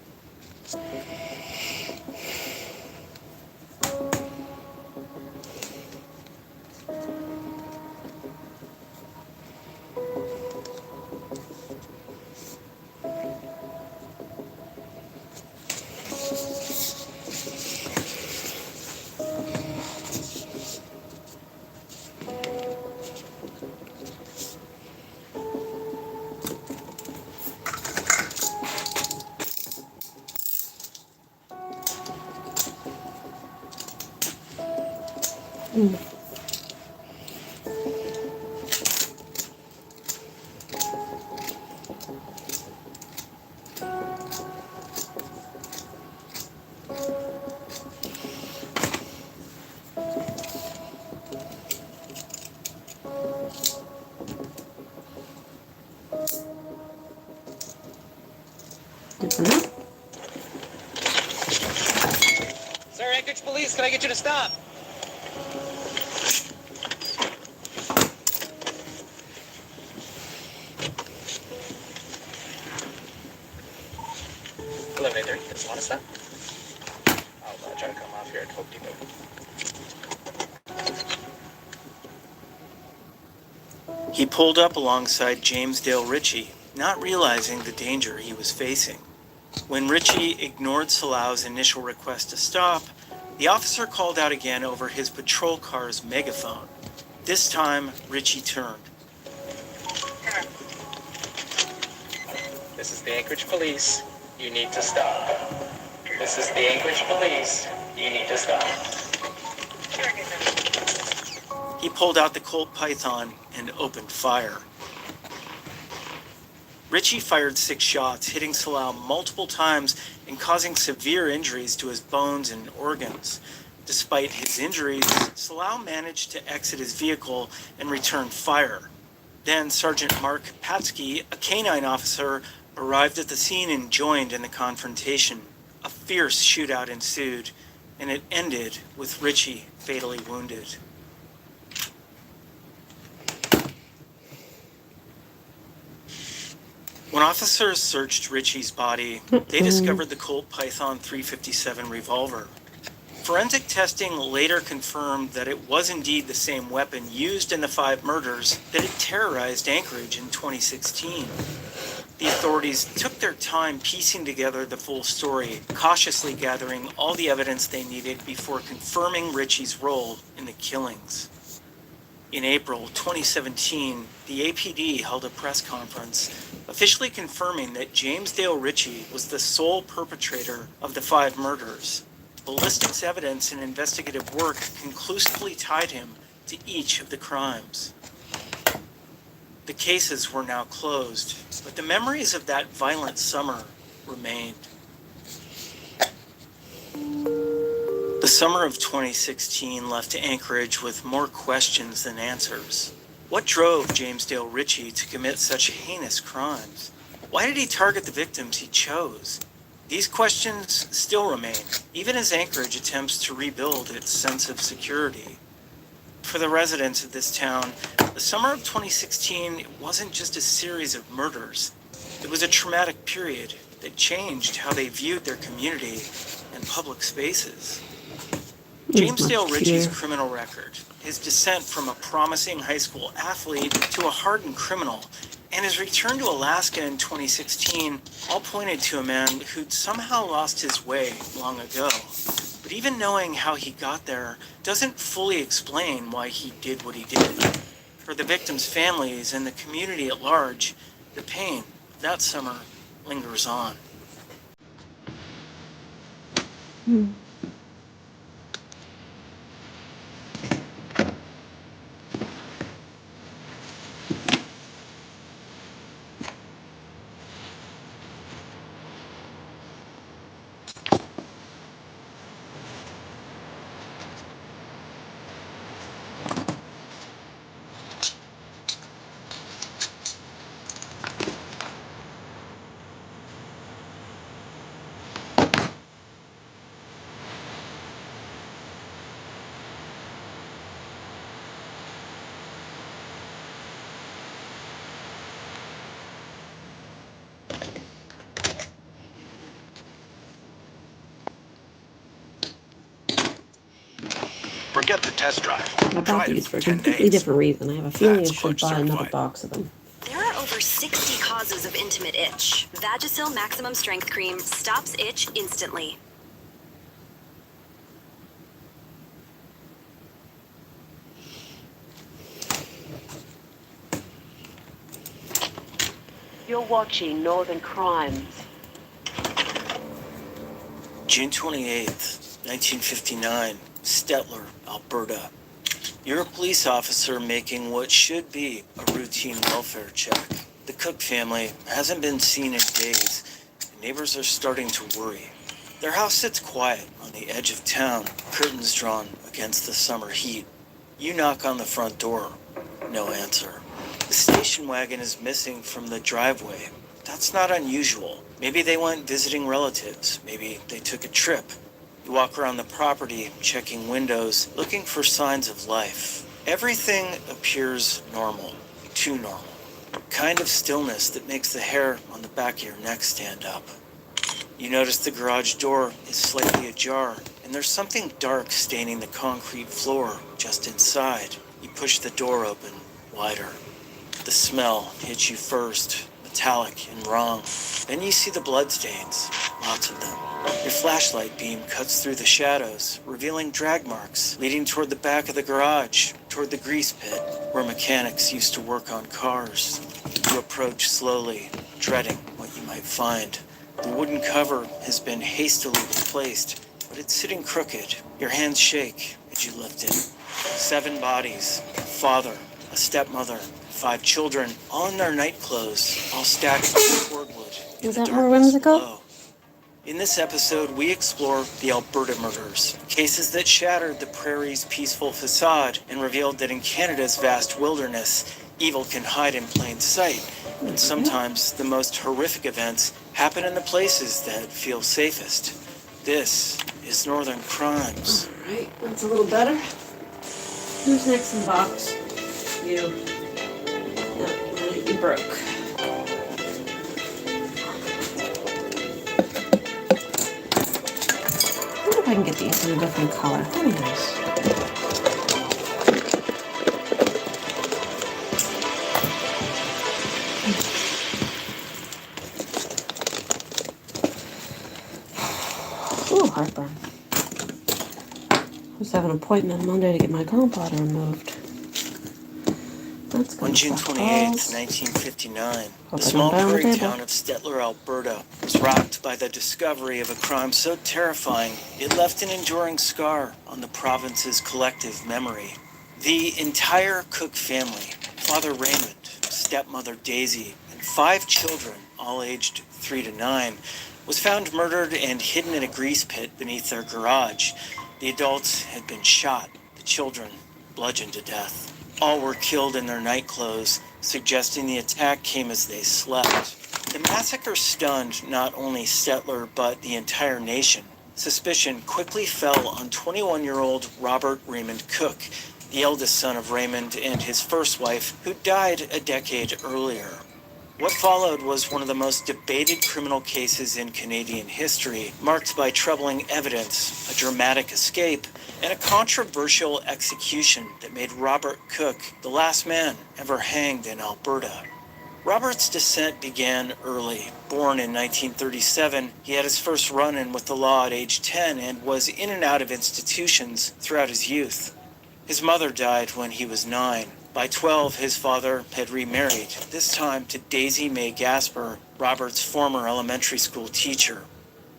Sir, Anchorage Police, can I get you to stop? Eliminator, does want to stop? I'll try to come off here at Hope Depot. He pulled up alongside James Dale Ritchie, not realizing the danger he was facing. When Ritchie ignored Salau's initial request to stop, the officer called out again over his patrol car's megaphone. This time, Ritchie turned. This is the Anchorage Police. You need to stop. This is the Anchorage Police. You need to stop. He pulled out the Colt Python and opened fire. Ritchie fired 6 shots, hitting Salau multiple times and causing severe injuries to his bones and organs. Despite his injuries, Salau managed to exit his vehicle and return fire. Then Sergeant Mark Patsky, a canine officer, arrived at the scene and joined in the confrontation. A fierce shootout ensued, and it ended with Ritchie fatally wounded. When officers searched Ritchie's body, they discovered the Colt Python .357 revolver. Forensic testing later confirmed that it was indeed the same weapon used in the 5 murders that had terrorized Anchorage in 2016. The authorities took their time piecing together the full story, cautiously gathering all the evidence they needed before confirming Ritchie's role in the killings. In April 2017, the APD held a press conference officially confirming that James Dale Ritchie was the sole perpetrator of the 5 murders. Ballistics evidence and investigative work conclusively tied him to each of the crimes. The cases were now closed, but the memories of that violent summer remained. The summer of 2016 left Anchorage with more questions than answers. What drove James Dale Ritchie to commit such heinous crimes? Why did he target the victims he chose? These questions still remain, even as Anchorage attempts to rebuild its sense of security. For the residents of this town, the summer of 2016 wasn't just a series of murders. It was a traumatic period that changed how they viewed their community and public spaces. James Dale Ritchie's criminal record, his descent from a promising high school athlete to a hardened criminal, and his return to Alaska in 2016 all pointed to a man who'd somehow lost his way long ago. But even knowing how he got there doesn't fully explain why he did what he did. For the victims' families and the community at large, the pain of that summer lingers on. Forget the test drive. I bought these for a completely different reason. I have a feeling I should buy another box of them. There are over 60 causes of intimate itch. Vagisil Maximum Strength Cream stops itch instantly. You're watching Northern Crimes. June 28th, 1959, Stettler, Alberta. You're a police officer making what should be a routine welfare check. The Cook family hasn't been seen in days, and neighbors are starting to worry. Their house sits quiet on the edge of town, curtains drawn against the summer heat. You knock on the front door. No answer. The station wagon is missing from the driveway. That's not unusual. Maybe they went visiting relatives. Maybe they took a trip. You walk around the property, checking windows, looking for signs of life. Everything appears normal, too normal. A kind of stillness that makes the hair on the back of your neck stand up. You notice the garage door is slightly ajar, and there's something dark staining the concrete floor just inside. You push the door open wider. The smell hits you first, metallic and wrong. Then you see the bloodstains, lots of them. Your flashlight beam cuts through the shadows, revealing drag marks leading toward the back of the garage, toward the grease pit, where mechanics used to work on cars. You approach slowly, dreading what you might find. The wooden cover has been hastily replaced, but it's sitting crooked. Your hands shake as you lift it. 7 bodies, a father, a stepmother, 5 children, all in their night clothes, all stacked on cordwood. Is that more whimsical? Below. In this episode, we explore the Alberta murders, cases that shattered the prairie's peaceful facade and revealed that in Canada's vast wilderness, evil can hide in plain sight, and sometimes the most horrific events happen in the places that feel safest. This is Northern Crimes. Alright, that's a little better. Who's next in the box? You. No, you broke. I wonder if I can get these in a different color. That'd be nice. Ooh, heartburn. I have an appointment Monday to get my gallbladder removed. That's On June 28th, 1959, the small prairie town of Stettler, Alberta, was rocked by the discovery of a crime so terrifying it left an enduring scar on the province's collective memory. The entire Cook family, Father Raymond, stepmother Daisy, and 5 children, all aged 3 to 9, was found murdered and hidden in a grease pit beneath their garage. The adults had been shot, the children bludgeoned to death. All were killed in their night clothes, suggesting the attack came as they slept. The massacre stunned not only Stettler but the entire nation. Suspicion quickly fell on 21-year-old Robert Raymond Cook, the eldest son of Raymond and his first wife, who died a decade earlier. What followed was one of the most debated criminal cases in Canadian history, marked by troubling evidence, a dramatic escape, and a controversial execution that made Robert Cook the last man ever hanged in Alberta. Robert's descent began early. Born in 1937, he had his first run-in with the law at age 10 and was in and out of institutions throughout his youth. His mother died when he was 9. By 12, his father had remarried, this time to Daisy Mae Gasper, Robert's former elementary school teacher.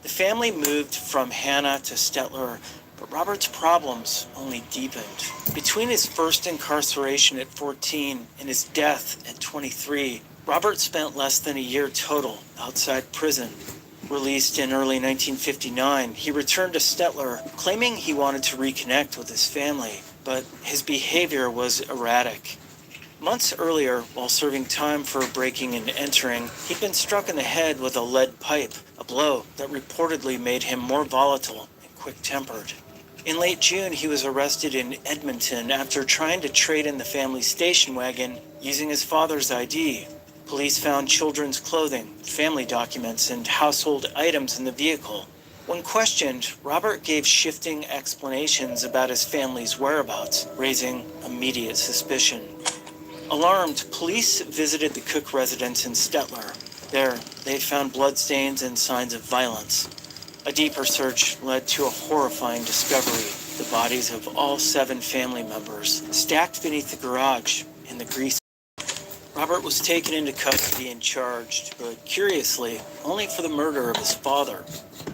The family moved from Hanna to Stettler, but Robert's problems only deepened. Between his first incarceration at 14 and his death at 23, Robert spent less than a year total outside prison. Released in early 1959, he returned to Stettler, claiming he wanted to reconnect with his family, but his behavior was erratic. Months earlier, while serving time for breaking and entering, he'd been struck in the head with a lead pipe, a blow that reportedly made him more volatile and quick-tempered. In late June, he was arrested in Edmonton after trying to trade in the family station wagon using his father's ID. Police found children's clothing, family documents, and household items in the vehicle. When questioned, Robert gave shifting explanations about his family's whereabouts, raising immediate suspicion. Alarmed, police visited the Cook residence in Stettler. There, they found bloodstains and signs of violence. A deeper search led to a horrifying discovery: the bodies of all 7 family members, stacked beneath the garage in the grease. Robert was taken into custody and charged, but curiously, only for the murder of his father.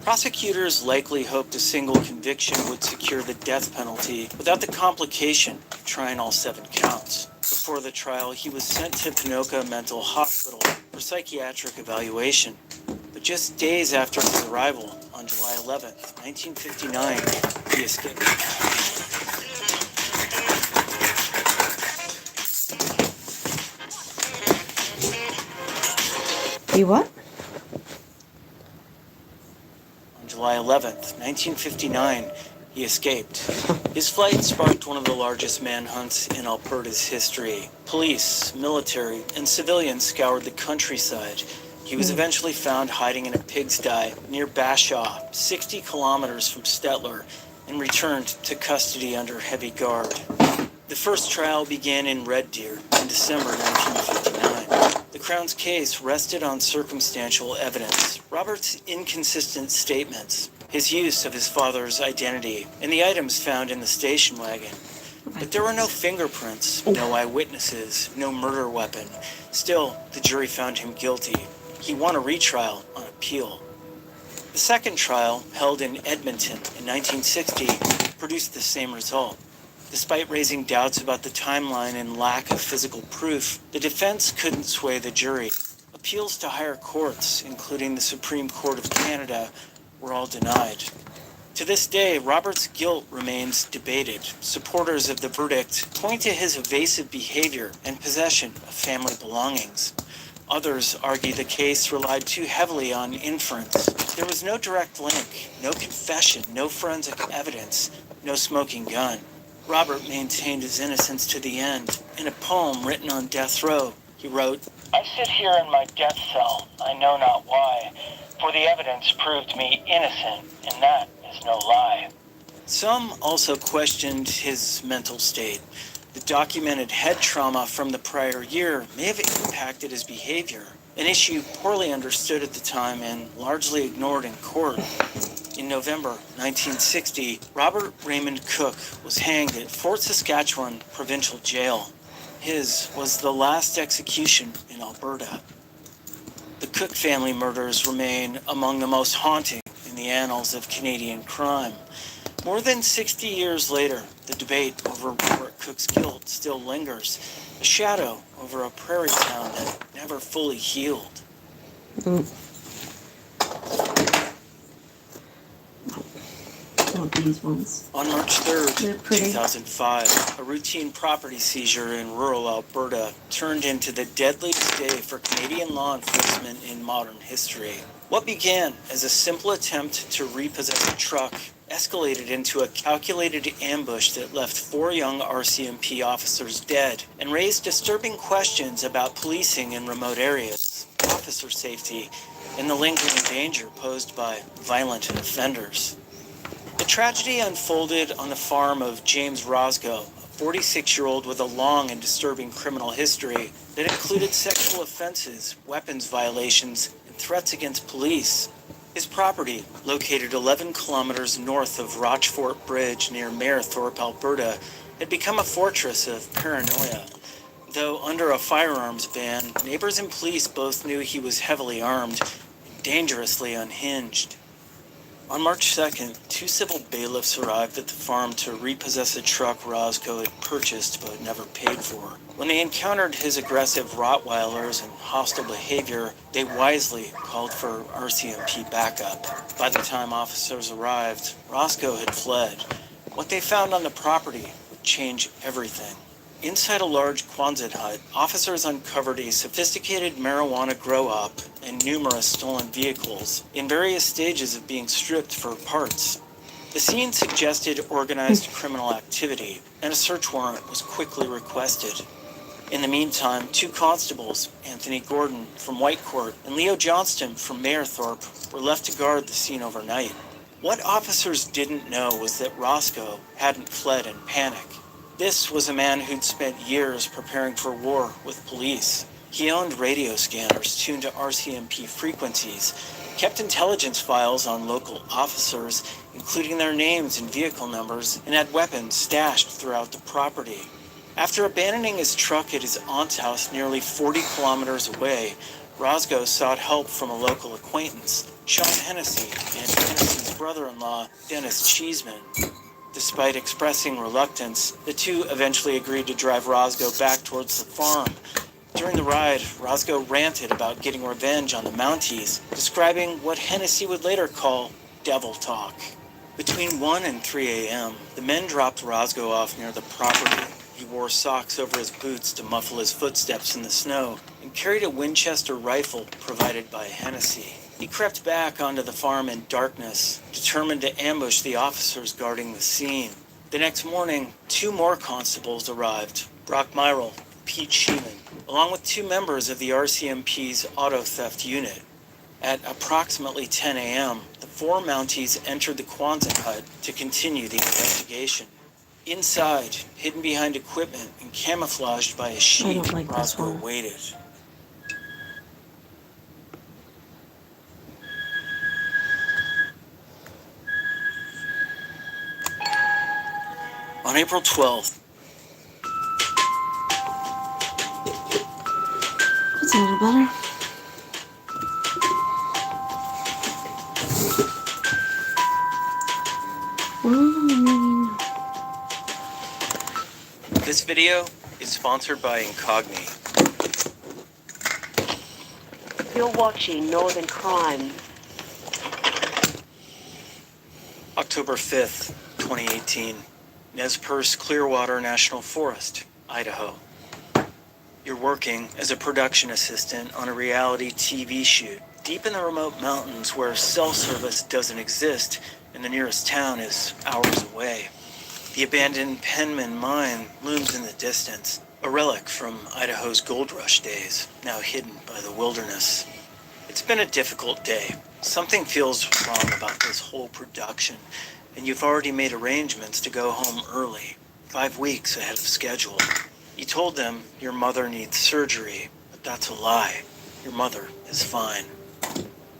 Prosecutors likely hoped a single conviction would secure the death penalty without the complication of trying all 7 counts. Before the trial, he was sent to Ponoka Mental Hospital for psychiatric evaluation. But just days after his arrival, on July 11th, 1959, he escaped. He what? On July 11th, 1959, he escaped. His flight sparked one of the largest manhunts in Alberta's history. Police, military, and civilians scoured the countryside. He was eventually found hiding in a pigsty near Bashaw, 60 kilometers from Stettler, and returned to custody under heavy guard. The first trial began in Red Deer in December 1959. The Crown's case rested on circumstantial evidence, Robert's inconsistent statements, his use of his father's identity, and the items found in the station wagon. But there were no fingerprints, no eyewitnesses, no murder weapon. Still, the jury found him guilty. He won a retrial on appeal. The second trial, held in Edmonton in 1960, produced the same result. Despite raising doubts about the timeline and lack of physical proof, the defense couldn't sway the jury. Appeals to higher courts, including the Supreme Court of Canada, were all denied. To this day, Robert's guilt remains debated. Supporters of the verdict point to his evasive behavior and possession of family belongings. Others argue the case relied too heavily on inference. There was no direct link, no confession, no forensic evidence, no smoking gun. Robert maintained his innocence to the end. In a poem written on death row, he wrote, "I sit here in my death cell, I know not why, for the evidence proved me innocent, and that is no lie." Some also questioned his mental state. The documented head trauma from the prior year may have impacted his behavior, an issue poorly understood at the time and largely ignored in court. In November 1960, Robert Raymond Cook was hanged at Fort Saskatchewan Provincial Jail. His was the last execution in Alberta. The Cook family murders remain among the most haunting in the annals of Canadian crime. More than 60 years later, the debate over Robert Cook's guilt still lingers, a shadow over a prairie town that never fully healed. These ones. On March 3rd, 2005, a routine property seizure in rural Alberta turned into the deadliest day for Canadian law enforcement in modern history. What began as a simple attempt to repossess a truck escalated into a calculated ambush that left 4 young RCMP officers dead and raised disturbing questions about policing in remote areas, officer safety, and the lingering danger posed by violent offenders. The tragedy unfolded on the farm of James Roscoe, a 46-year-old with a long and disturbing criminal history that included sexual offenses, weapons violations, and threats against police. His property, located 11 kilometers north of Rochfort Bridge near Mayerthorpe, Alberta, had become a fortress of paranoia. Though under a firearms ban, neighbors and police both knew he was heavily armed and dangerously unhinged. On March 2nd, 2 civil bailiffs arrived at the farm to repossess a truck Roscoe had purchased but never paid for. When they encountered his aggressive Rottweilers and hostile behavior, they wisely called for RCMP backup. By the time officers arrived, Roscoe had fled. What they found on the property would change everything. Inside a large Quonset hut, officers uncovered a sophisticated marijuana grow-op and numerous stolen vehicles in various stages of being stripped for parts. The scene suggested organized criminal activity, and a search warrant was quickly requested. In the meantime, 2 constables, Anthony Gordon from Whitecourt and Leo Johnston from Mayerthorpe, were left to guard the scene overnight. What officers didn't know was that Roscoe hadn't fled in panic. This was a man who'd spent years preparing for war with police. He owned radio scanners tuned to RCMP frequencies, kept intelligence files on local officers, including their names and vehicle numbers, and had weapons stashed throughout the property. After abandoning his truck at his aunt's house nearly 40 kilometers away, Roscoe sought help from a local acquaintance, Sean Hennessy, and Hennessy's brother-in-law, Dennis Cheeseman. Despite expressing reluctance, the two eventually agreed to drive Roscoe back towards the farm. During the ride, Roscoe ranted about getting revenge on the Mounties, describing what Hennessy would later call devil talk. Between 1 and 3 a.m., the men dropped Roscoe off near the property. He wore socks over his boots to muffle his footsteps in the snow and carried a Winchester rifle provided by Hennessy. He crept back onto the farm in darkness, determined to ambush the officers guarding the scene. The next morning, 2 more constables arrived, Brock Myrle and Pete Sheeman, along with 2 members of the RCMP's auto theft unit. At approximately 10 a.m., the 4 Mounties entered the Quonset hut to continue the investigation. Inside, hidden behind equipment and camouflaged by a sheet, Roscoe waited. On April 12th, that's a little better. This video is sponsored by Incogni. You're watching Northern Crime. October 5th, 2018. Nez Perce Clearwater National Forest, Idaho. You're working as a production assistant on a reality TV shoot deep in the remote mountains where cell service doesn't exist and the nearest town is hours away. The abandoned Penman Mine looms in the distance, a relic from Idaho's gold rush days, now hidden by the wilderness. It's been a difficult day. Something feels wrong about this whole production, and you've already made arrangements to go home early, 5 weeks ahead of schedule. You told them your mother needs surgery, but that's a lie. Your mother is fine.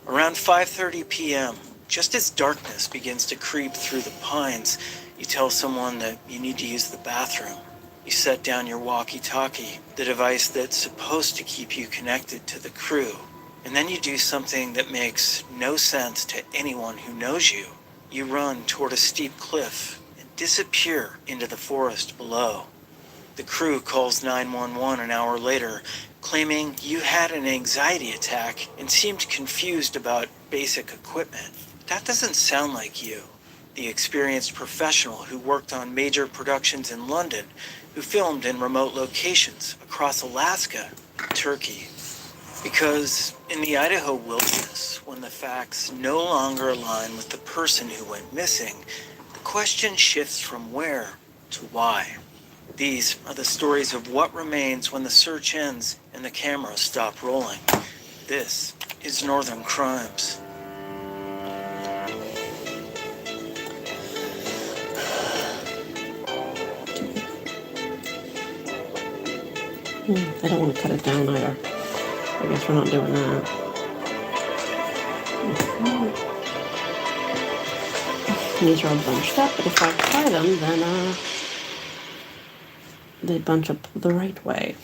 Around 5:30 p.m., just as darkness begins to creep through the pines, you tell someone that you need to use the bathroom. You set down your walkie-talkie, the device that's supposed to keep you connected to the crew. And then you do something that makes no sense to anyone who knows you. You run toward a steep cliff and disappear into the forest below. The crew calls 911 an hour later, claiming you had an anxiety attack and seemed confused about basic equipment. That doesn't sound like you, the experienced professional who worked on major productions in London, who filmed in remote locations across Alaska and Turkey. Because in the Idaho wilderness, when the facts no longer align with the person who went missing, the question shifts from where to why. These are the stories of what remains when the search ends and the cameras stop rolling. This is Northern Crimes. I don't want to cut it down either. I guess we're not doing that. These are all bunched up, but if I tie them, then they bunch up the right way.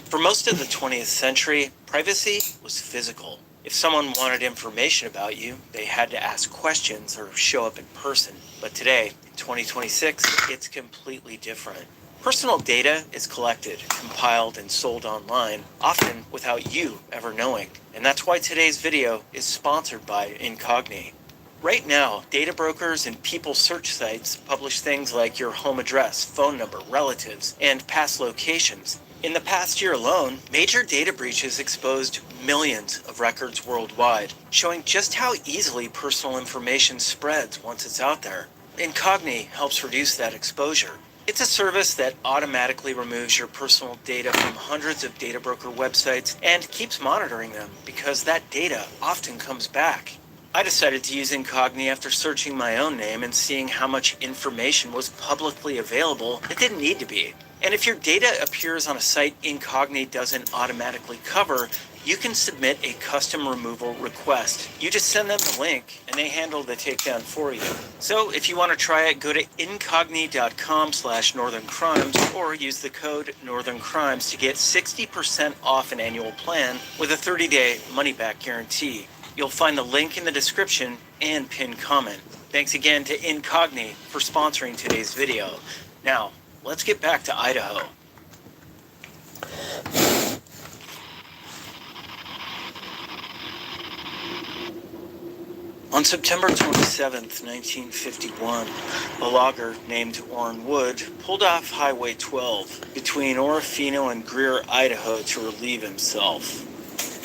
For most of the 20th century, privacy was physical. If someone wanted information about you, they had to ask questions or show up in person. But today, in 2026, it's completely different. Personal data is collected, compiled, and sold online, often without you ever knowing. And that's why today's video is sponsored by Incogni. Right now, data brokers and people search sites publish things like your home address, phone number, relatives, and past locations. In the past year alone, major data breaches exposed millions of records worldwide, showing just how easily personal information spreads once it's out there. Incogni helps reduce that exposure. It's a service that automatically removes your personal data from hundreds of data broker websites and keeps monitoring them because that data often comes back. I decided to use Incogni after searching my own name and seeing how much information was publicly available that didn't need to be. And if your data appears on a site Incogni doesn't automatically cover, you can submit a custom removal request. You just send them the link and they handle the takedown for you. So if you want to try it, go to incogni.com/northerncrimes or use the code northerncrimes to get 60% off an annual plan with a 30-day money-back guarantee. You'll find the link in the description and pinned comment. Thanks again to Incogni for sponsoring today's video. Now, let's get back to Idaho. On September 27, 1951, a logger named Orrin Wood pulled off Highway 12 between Orofino and Greer, Idaho to relieve himself.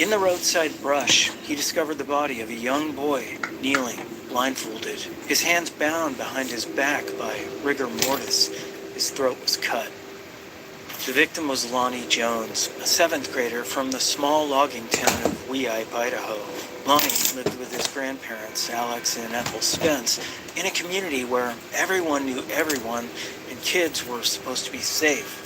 In the roadside brush, he discovered the body of a young boy kneeling, blindfolded, his hands bound behind his back by rigor mortis. His throat was cut. The victim was Lonnie Jones, a 7th grader from the small logging town of Weippe, Idaho. Lonnie lived with his grandparents, Alex and Ethel Spence, in a community where everyone knew everyone and kids were supposed to be safe.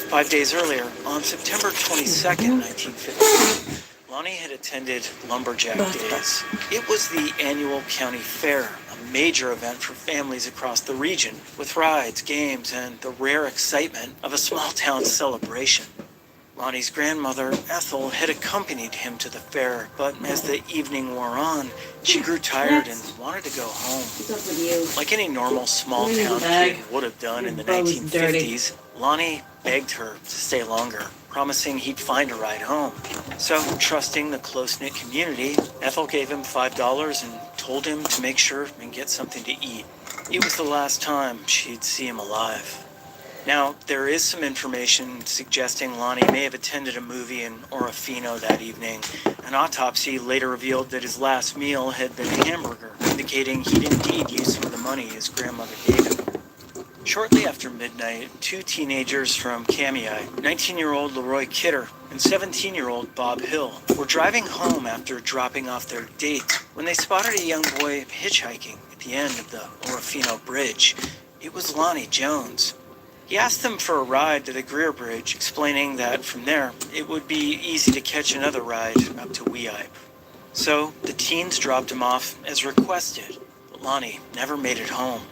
5 days earlier, on September 22nd, 1950, Lonnie had attended Lumberjack Days. It was the annual county fair, a major event for families across the region, with rides, games, and the rare excitement of a small town celebration. Lonnie's grandmother, Ethel, had accompanied him to the fair, but as the evening wore on, she grew tired and wanted to go home. What's up with you? Like any normal small-town kid would have done in the 1950s, Lonnie begged her to stay longer, promising he'd find a ride home. So, trusting the close-knit community, Ethel gave him $5 and told him to make sure and get something to eat. It was the last time she'd see him alive. Now, there is some information suggesting Lonnie may have attended a movie in Orofino that evening. An autopsy later revealed that his last meal had been a hamburger, indicating he'd indeed used some of the money his grandmother gave him. Shortly after midnight, two teenagers from Kamiah, 19-year-old Leroy Kidder and 17-year-old Bob Hill, were driving home after dropping off their date when they spotted a young boy hitchhiking at the end of the Orofino Bridge. It was Lonnie Jones. He asked them for a ride to the Greer Bridge, explaining that from there, it would be easy to catch another ride up to Weippe. So, the teens dropped him off as requested, but Lonnie never made it home.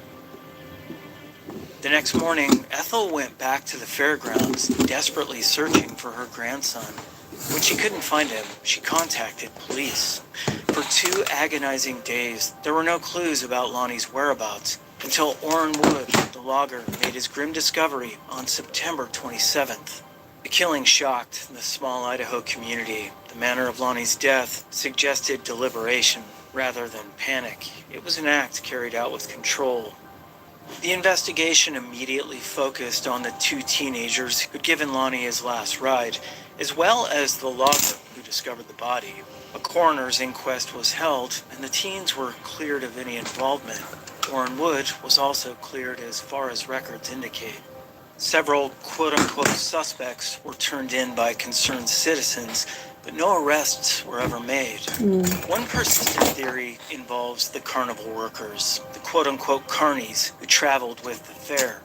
The next morning, Ethel went back to the fairgrounds, desperately searching for her grandson. When she couldn't find him, she contacted police. For 2 agonizing days, there were no clues about Lonnie's whereabouts, until Orrin Wood, the logger, made his grim discovery on September 27th. The killing shocked the small Idaho community. The manner of Lonnie's death suggested deliberation rather than panic. It was an act carried out with control. The investigation immediately focused on the 2 teenagers who'd given Lonnie his last ride, as well as the logger who discovered the body. A coroner's inquest was held, and the teens were cleared of any involvement. Orrin Wood was also cleared as far as records indicate. Several quote-unquote suspects were turned in by concerned citizens, but no arrests were ever made. One persistent theory involves the carnival workers, the quote-unquote carnies who traveled with the fair.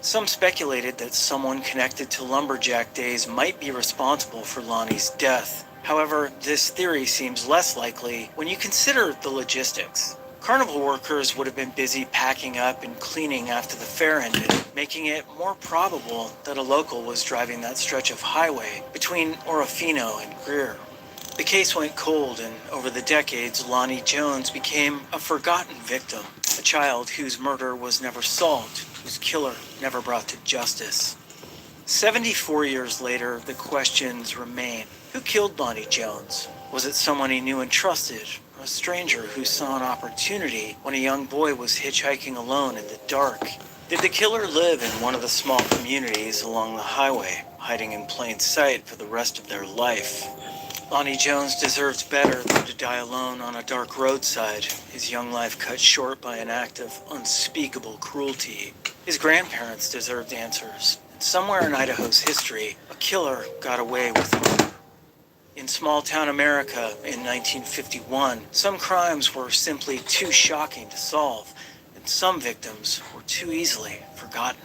Some speculated that someone connected to lumberjack days might be responsible for Lonnie's death. However, this theory seems less likely when you consider the logistics. Carnival workers would have been busy packing up and cleaning after the fair ended, making it more probable that a local was driving that stretch of highway between Orofino and Greer. The case went cold, and over the decades, Lonnie Jones became a forgotten victim, a child whose murder was never solved, whose killer never brought to justice. 74 years later, the questions remain. Who killed Lonnie Jones? Was it someone he knew and trusted? A stranger who saw an opportunity when a young boy was hitchhiking alone in the dark? Did the killer live in one of the small communities along the highway, hiding in plain sight for the rest of their life? Lonnie Jones deserved better than to die alone on a dark roadside, his young life cut short by an act of unspeakable cruelty. His grandparents deserved answers. And somewhere in Idaho's history, a killer got away with murder. In small-town America in 1951, some crimes were simply too shocking to solve, and some victims were too easily forgotten.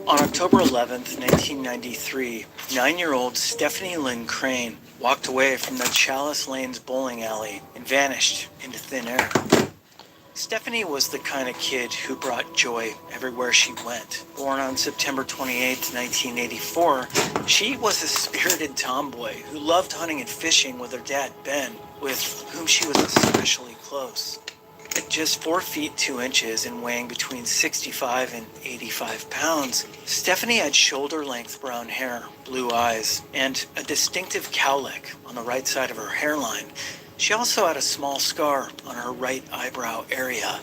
On October 11th, 1993, 9-year-old Stephanie Lynn Crane walked away from the Chalice Lanes bowling alley and vanished into thin air. Stephanie was the kind of kid who brought joy everywhere she went. Born on September 28, 1984, she was a spirited tomboy who loved hunting and fishing with her dad, Ben, with whom she was especially close. At just 4 feet 2 inches and weighing between 65 and 85 pounds, Stephanie had shoulder-length brown hair, blue eyes, and a distinctive cowlick on the right side of her hairline. She also had a small scar on her right eyebrow area.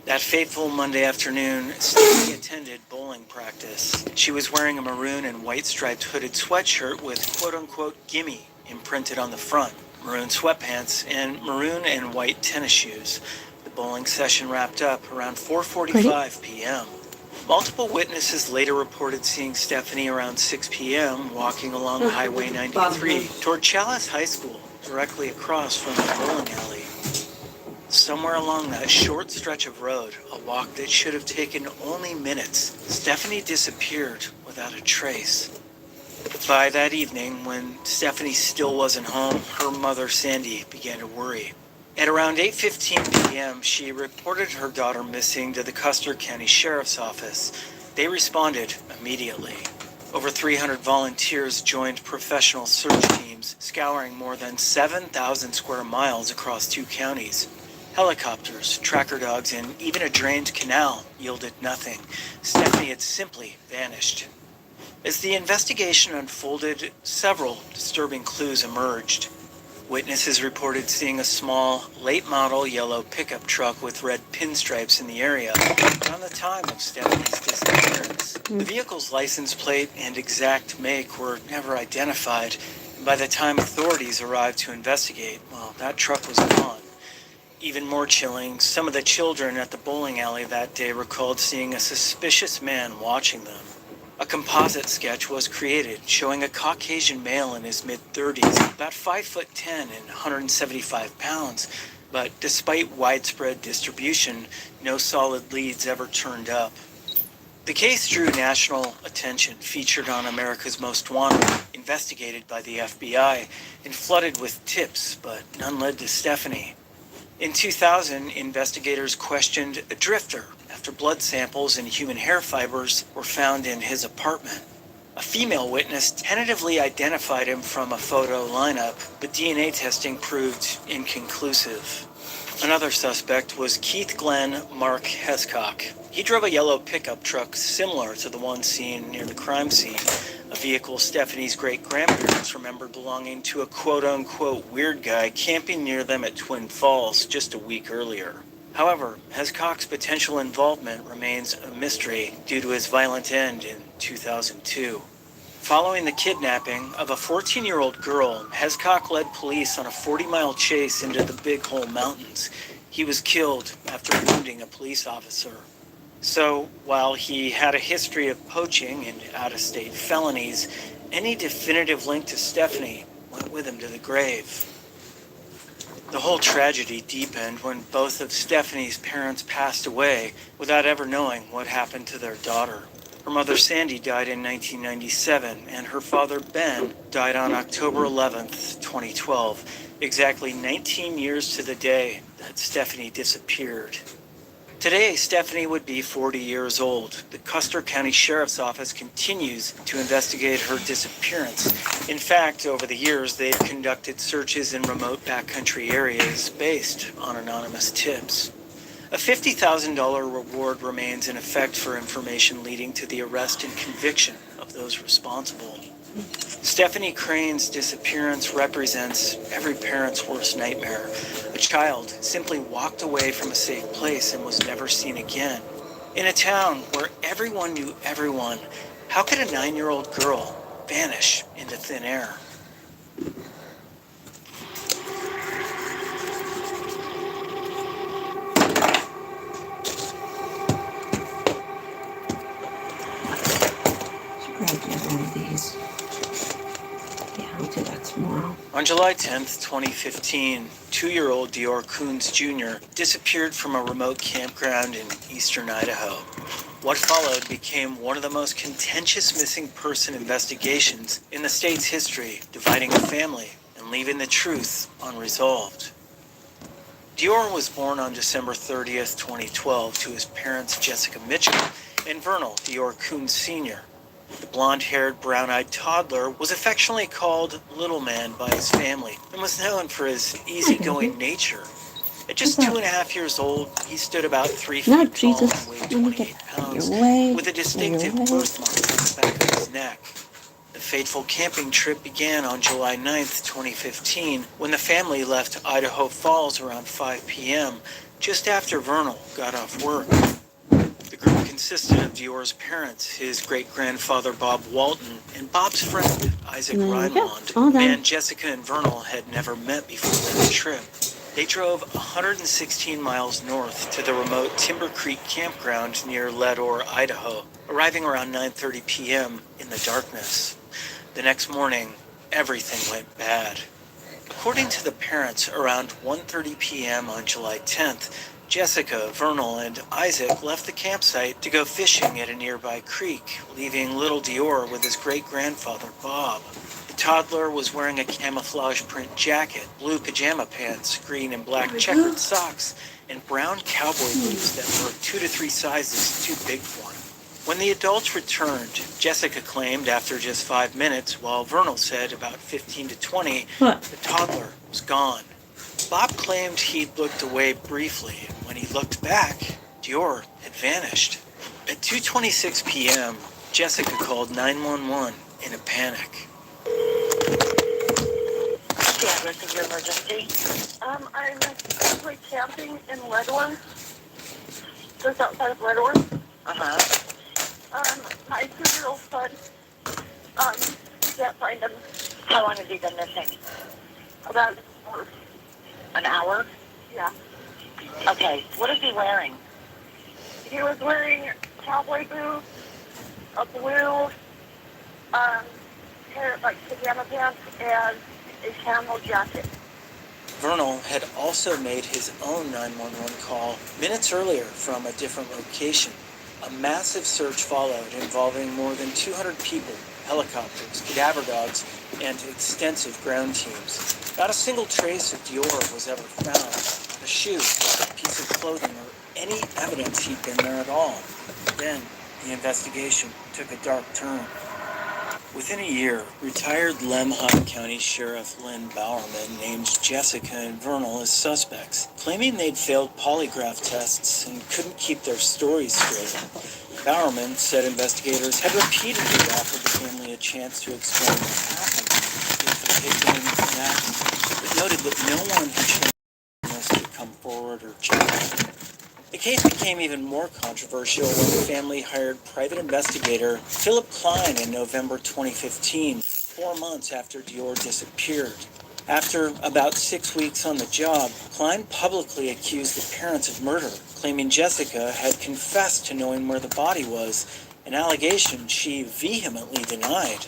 That fateful Monday afternoon, Stephanie attended bowling practice. She was wearing a maroon and white striped hooded sweatshirt with quote-unquote "gimme" imprinted on the front, maroon sweatpants, and maroon and white tennis shoes. The bowling session wrapped up around 4:45 p.m. Multiple witnesses later reported seeing Stephanie around 6 p.m. walking along Highway 93 toward Chalice High School, directly across from the bowling alley. Somewhere along that short stretch of road, a walk that should have taken only minutes, Stephanie disappeared without a trace. By that evening, when Stephanie still wasn't home, her mother, Sandy, began to worry. At around 8:15 p.m., she reported her daughter missing to the Custer County Sheriff's Office. They responded immediately. Over 300 volunteers joined professional search teams, scouring more than 7,000 square miles across 2 counties. Helicopters, tracker dogs, and even a drained canal yielded nothing. Stephanie had simply vanished. As the investigation unfolded, several disturbing clues emerged. Witnesses reported seeing a small, late-model yellow pickup truck with red pinstripes in the area around the time of Stephanie's disappearance. The vehicle's license plate and exact make were never identified, and by the time authorities arrived to investigate, well, that truck was gone. Even more chilling, some of the children at the bowling alley that day recalled seeing a suspicious man watching them. A composite sketch was created showing a Caucasian male in his mid-30s, about 5'10" and 175 pounds, but despite widespread distribution, no solid leads ever turned up. The case drew national attention, featured on America's Most Wanted, investigated by the FBI, and flooded with tips, but none led to Stephanie. In 2000, investigators questioned a drifter after blood samples and human hair fibers were found in his apartment. A female witness tentatively identified him from a photo lineup, but DNA testing proved inconclusive. Another suspect was Keith Glenn Mark Hescock. He drove a yellow pickup truck similar to the one seen near the crime scene, a vehicle Stephanie's great-grandparents remembered belonging to a quote-unquote weird guy camping near them at Twin Falls just a week earlier. However, Hescock's potential involvement remains a mystery due to his violent end in 2002. Following the kidnapping of a 14-year-old girl, Hescock led police on a 40-mile chase into the Big Hole Mountains. He was killed after wounding a police officer. So, while he had a history of poaching and out-of-state felonies, any definitive link to Stephanie went with him to the grave. The whole tragedy deepened when both of Stephanie's parents passed away without ever knowing what happened to their daughter. Her mother, Sandy, died in 1997, and her father, Ben, died on October 11th, 2012, exactly 19 years to the day that Stephanie disappeared. Today, Stephanie would be 40 years old. The Custer County Sheriff's Office continues to investigate her disappearance. In fact, over the years, they've conducted searches in remote backcountry areas based on anonymous tips. A $50,000 reward remains in effect for information leading to the arrest and conviction of those responsible. Stephanie Crane's disappearance represents every parent's worst nightmare. A child simply walked away from a safe place and was never seen again. In a town where everyone knew everyone, how could a 9-year-old girl vanish into thin air? On July 10th, 2015, 2-year-old Dior Coons Jr. disappeared from a remote campground in eastern Idaho. What followed became one of the most contentious missing person investigations in the state's history, dividing a family and leaving the truth unresolved. Dior was born on December 30th, 2012 to his parents Jessica Mitchell and Vernal Dior Coons Sr. The blonde-haired, brown-eyed toddler was affectionately called Little Man by his family and was known for his easygoing nature. At just 2.5 years old, he stood about 3 feet tall and weighed 28 pounds, with a distinctive birthmark on the back of his neck. The fateful camping trip began on July 9th, 2015, when the family left Idaho Falls around 5 p.m., just after Vernal got off work. The group consisted of Dior's parents, his great-grandfather Bob Walton, and Bob's friend Isaac Reinwand, a man Jessica and Vernal had never met before their trip. They drove 116 miles north to the remote Timber Creek campground near Leadore, Idaho, arriving around 9:30 p.m. in the darkness. The next morning, everything went bad. According to the parents, around 1:30 p.m. on July 10th, Jessica, Vernal, and Isaac left the campsite to go fishing at a nearby creek, leaving little Dior with his great-grandfather, Bob. The toddler was wearing a camouflage print jacket, blue pajama pants, green and black checkered socks, and brown cowboy boots that were 2 to 3 sizes too big for him. When the adults returned, Jessica claimed after just 5 minutes, while Vernal said about 15 to 20, the toddler was gone. Bob claimed he'd looked away briefly, and when he looked back, Dior had vanished. At 2:26 p.m., Jessica called 911 in a panic. What's the address of your emergency? I'm currently camping in Redwood, just outside of Redwood. My 2-year-old son, can't find him. How long has he been missing? About an hour? Yeah. Okay, what is he wearing? He was wearing cowboy boots, a blue, pair of pajama pants, and a camel jacket. Vernal had also made his own 911 call minutes earlier from a different location. A massive search followed involving more than 200 people, helicopters, cadaver dogs, and extensive ground teams. Not a single trace of Dior was ever found. A shoe, a piece of clothing, or any evidence he'd been there at all. Then, the investigation took a dark turn. Within a year, retired Lemhi County Sheriff Lynn Bowerman named Jessica and Vernal as suspects, claiming they'd failed polygraph tests and couldn't keep their stories straight. Bowerman said investigators had repeatedly offered the family a chance to explain what happened if they'd been inactive, but noted that no one had shown willingness to come forward or challenge. The case became even more controversial when the family hired private investigator Philip Klein in November 2015, 4 months after Dior disappeared. After about 6 weeks on the job, Klein publicly accused the parents of murder, claiming Jessica had confessed to knowing where the body was, an allegation she vehemently denied.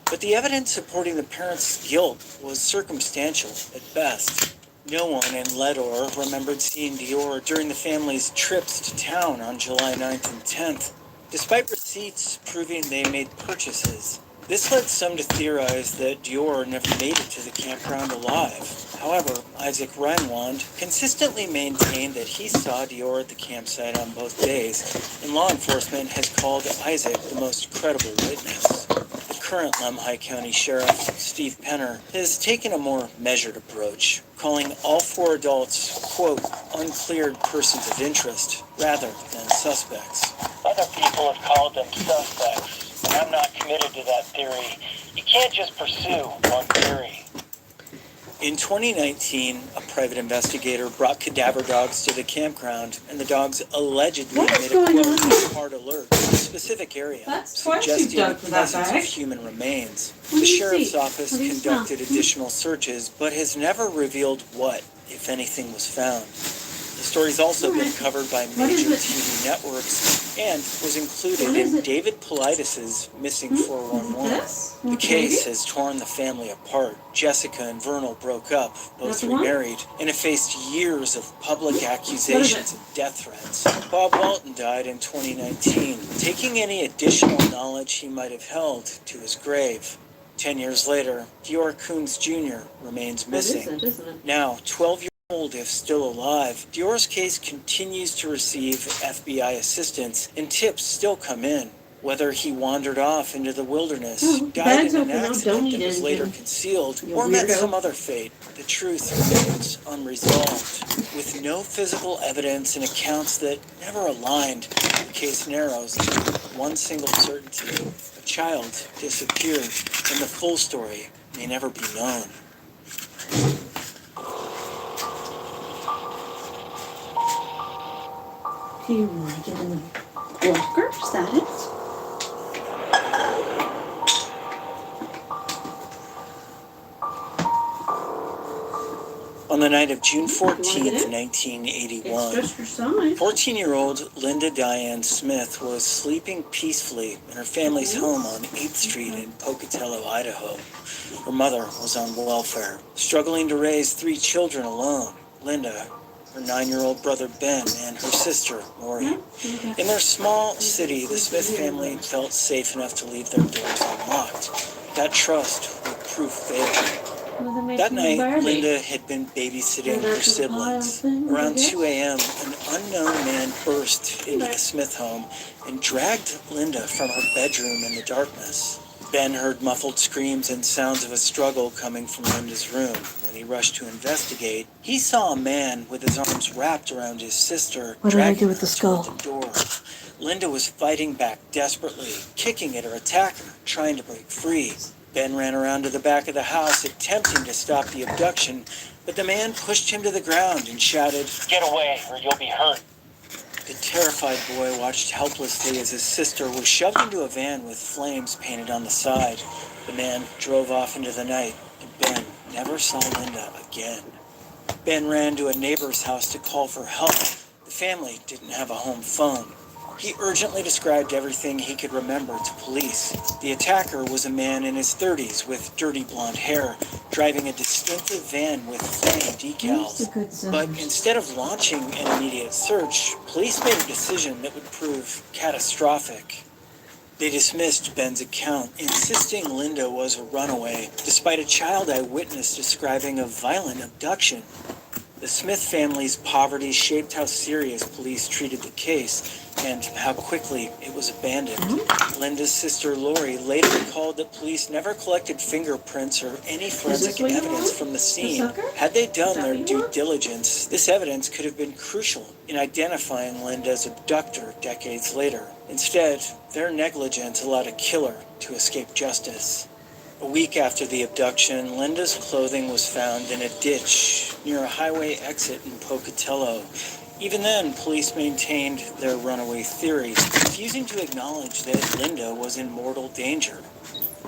But the evidence supporting the parents' guilt was circumstantial at best. No one in Ledor remembered seeing Dior during the family's trips to town on July 9th and 10th, despite receipts proving they made purchases. This led some to theorize that Dior never made it to the campground alive. However, Isaac Reinwand consistently maintained that he saw Dior at the campsite on both days, and law enforcement has called Isaac the most credible witness. The current Lemhi County Sheriff, Steve Penner, has taken a more measured approach, calling all 4 adults, quote, uncleared persons of interest, rather than suspects. Other people have called them suspects, and I'm not committed to that theory. You can't just pursue one theory. In 2019, a private investigator brought cadaver dogs to the campground, and the dogs allegedly made a quote hard alert in a specific area, suggesting the presence of human remains. The sheriff's office conducted additional searches, but has never revealed what, if anything, was found. The story's also been covered by major TV networks and was included in David Politis' Missing 411. The case has torn the family apart. Jessica and Vernal broke up, both remarried, and have faced years of public accusations and death threats. Bob Walton died in 2019, taking any additional knowledge he might have held to his grave. 10 years later, Dior Coons Jr. remains missing. Now, 12-year-old if still alive, Dior's case continues to receive FBI assistance, and tips still come in. Whether he wandered off into the wilderness, died in an accident that was later concealed, or met some other fate, the truth remains unresolved. With no physical evidence and accounts that never aligned, the case narrows to one single certainty. A child disappeared, and the full story may never be known. Do you want to get in the locker? Is that it? On On the night of June 14th, 1981, 14-year-old Linda Diane Smith was sleeping peacefully in her family's home on 8th Street in Pocatello, Idaho. Her mother was on welfare, struggling to raise 3 children alone: Linda, her 9-year-old brother Ben, and her sister Lori. In their small city, the Smith family felt safe enough to leave their doors unlocked. That trust would prove fatal. That night, Linda had been babysitting her siblings. Around 2 a.m., an unknown man burst into the Smith home and dragged Linda from her bedroom in the darkness. Ben heard muffled screams and sounds of a struggle coming from Linda's room. When he rushed to investigate, he saw a man with his arms wrapped around his sister, dragging her toward the door. Linda was fighting back desperately, kicking at her attacker, trying to break free. Ben ran around to the back of the house, attempting to stop the abduction, but the man pushed him to the ground and shouted, "Get away, or you'll be hurt." The terrified boy watched helplessly as his sister was shoved into a van with flames painted on the side. The man drove off into the night, and Ben never saw Linda again. Ben ran to a neighbor's house to call for help. The family didn't have a home phone. He urgently described everything he could remember to police. The attacker was a man in his 30s with dirty blonde hair, driving a distinctive van with flame decals. But instead of launching an immediate search, police made a decision that would prove catastrophic. They dismissed Ben's account, insisting Linda was a runaway, despite a child eyewitness describing a violent abduction. The Smith family's poverty shaped how serious police treated the case and how quickly it was abandoned. Linda's sister Lori later recalled that police never collected fingerprints or any forensic evidence from the scene. Had they done their due diligence, this evidence could have been crucial in identifying Linda's abductor decades later. Instead, their negligence allowed a killer to escape justice. A week after the abduction, Linda's clothing was found in a ditch near a highway exit in Pocatello. Even then, police maintained their runaway theory, refusing to acknowledge that Linda was in mortal danger.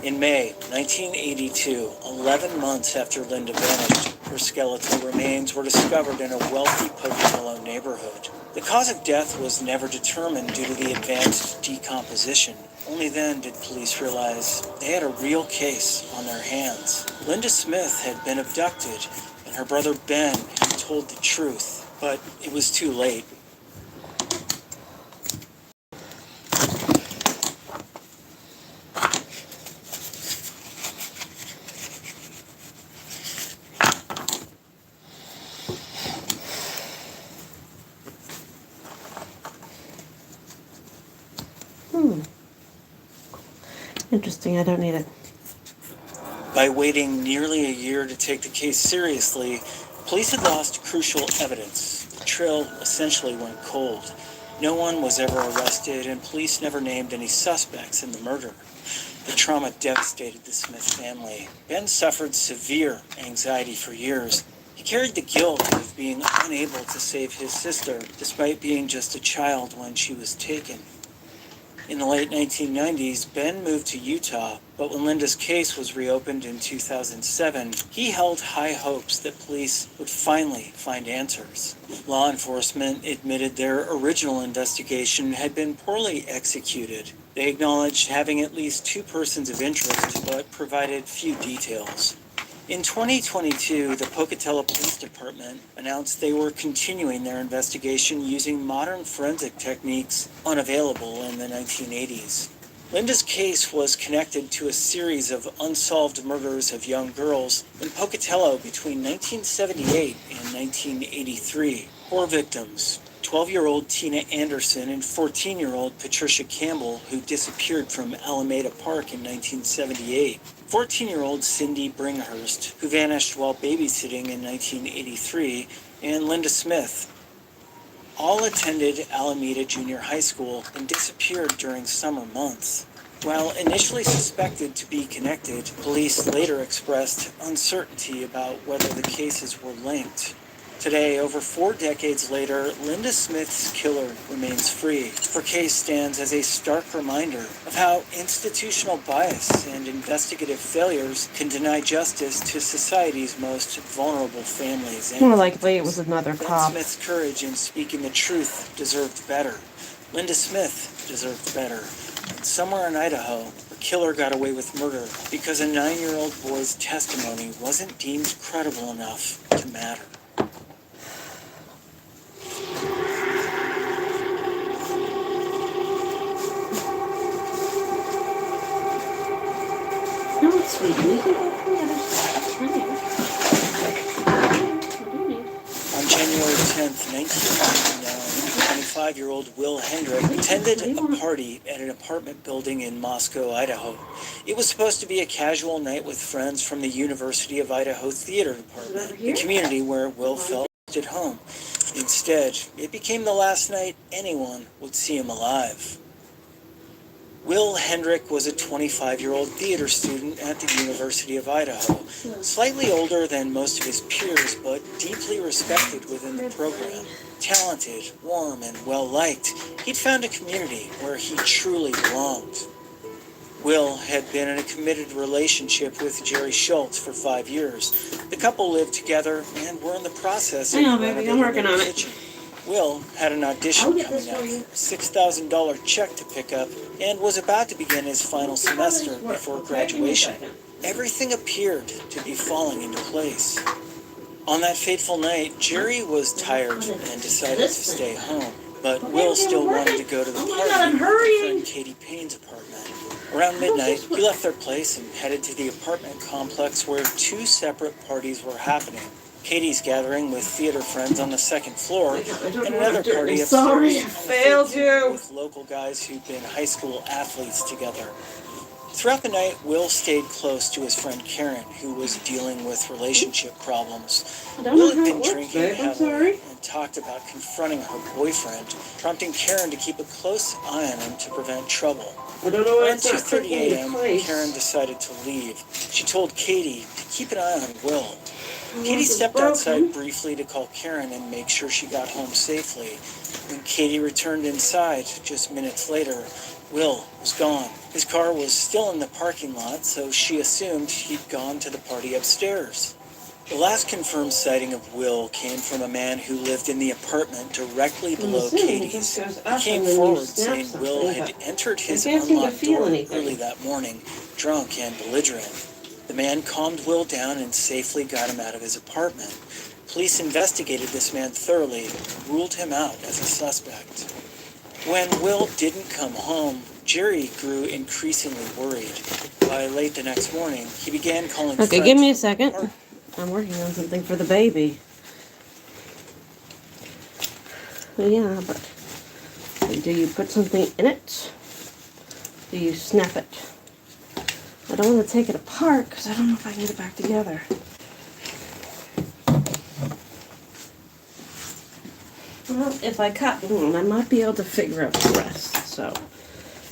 In May 1982, 11 months after Linda vanished, her skeletal remains were discovered in a wealthy Pocatello neighborhood. The cause of death was never determined due to the advanced decomposition. Only then did police realize they had a real case on their hands. Linda Smith had been abducted, and her brother Ben had told the truth. But it was too late. Interesting, I don't need it. By waiting nearly a year to take the case seriously, police had lost crucial evidence. The trail essentially went cold. No one was ever arrested, and police never named any suspects in the murder. The trauma devastated the Smith family. Ben suffered severe anxiety for years. He carried the guilt of being unable to save his sister, despite being just a child when she was taken. In the late 1990s, Ben moved to Utah, but when Linda's case was reopened in 2007, he held high hopes that police would finally find answers. Law enforcement admitted their original investigation had been poorly executed. They acknowledged having at least 2 persons of interest, but provided few details. In 2022, the Pocatello Police Department announced they were continuing their investigation using modern forensic techniques unavailable in the 1980s. Linda's case was connected to a series of unsolved murders of young girls in Pocatello between 1978 and 1983. 4 victims: 12-year-old Tina Anderson and 14-year-old Patricia Campbell, who disappeared from Alameda Park in 1978. 14-year-old Cindy Bringhurst, who vanished while babysitting in 1983, and Linda Smith. All attended Alameda Junior High School and disappeared during summer months. While initially suspected to be connected, police later expressed uncertainty about whether the cases were linked. Today, over 4 decades later, Linda Smith's killer remains free. Her case stands as a stark reminder of how institutional bias and investigative failures can deny justice to society's most vulnerable families. More likely it was another Linda cop. Smith's courage in speaking the truth deserved better. Linda Smith deserved better. And somewhere in Idaho, a killer got away with murder because a 9-year-old boy's testimony wasn't deemed credible enough to matter. No, it's sweet. We can go from the other side. Right here. What do you need? On January 10th, 1999, 25-year-old Will Hendrick attended a party at an apartment building in Moscow, Idaho. It was supposed to be a casual night with friends from the University of Idaho Theater Department, the community where Will felt at home. Instead, it became the last night anyone would see him alive. Will Hendrick was a 25-year-old theater student at the University of Idaho, slightly older than most of his peers, but deeply respected within the program. Talented, warm, and well-liked, he'd found a community where he truly belonged. Will had been in a committed relationship with Jerry Schultz for 5 years. The couple lived together and were in the process of Hang on, baby, I'm working renovating on their it. kitchen. Will had an audition coming up, a $6,000 check to pick up, and was about to begin his final semester before graduation. Everything appeared to be falling into place. On that fateful night, Jerry was tired and decided to stay home, but Will still wanted to go to the party at his friend Katie Payne's apartment. Around midnight, he left their place and headed to the apartment complex where 2 separate parties were happening. Katie's gathering with theater friends on the 2nd floor, and another party upstairs with local guys who'd been high school athletes together. Throughout the night, Will stayed close to his friend Karen, who was dealing with relationship problems. Will had been drinking heavily and talked about confronting her boyfriend, prompting Karen to keep a close eye on him to prevent trouble. Around 2:30 a.m., Karen decided to leave. She told Katie to keep an eye on Will. Katie stepped outside briefly to call Karen and make sure she got home safely. When Katie returned inside, just minutes later, Will was gone. His car was still in the parking lot, so she assumed he'd gone to the party upstairs. The last confirmed sighting of Will came from a man who lived in the apartment directly below Katie's. He came forward saying Will had entered his unlocked door early that morning, drunk and belligerent. The man calmed Will down and safely got him out of his apartment. Police investigated this man thoroughly and ruled him out as a suspect. When Will didn't come home, Jerry grew increasingly worried. By late the next morning, he began calling friends. Okay, give me a second. I'm working on something for the baby. Yeah, but do you put something in it? Do you snap it? I don't want to take it apart because I don't know if I can get it back together. Well, if I cut one, I might be able to figure out the rest. So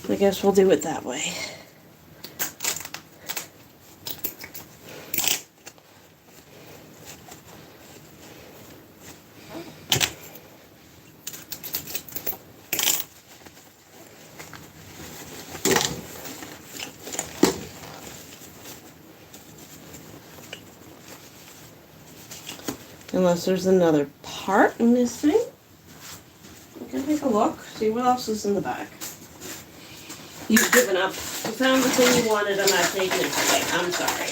I guess we'll do it that way. Unless there's another part missing. We can take a look, see what else is in the back. You've given up. You found the thing you wanted, I'm not taking it away. I'm sorry.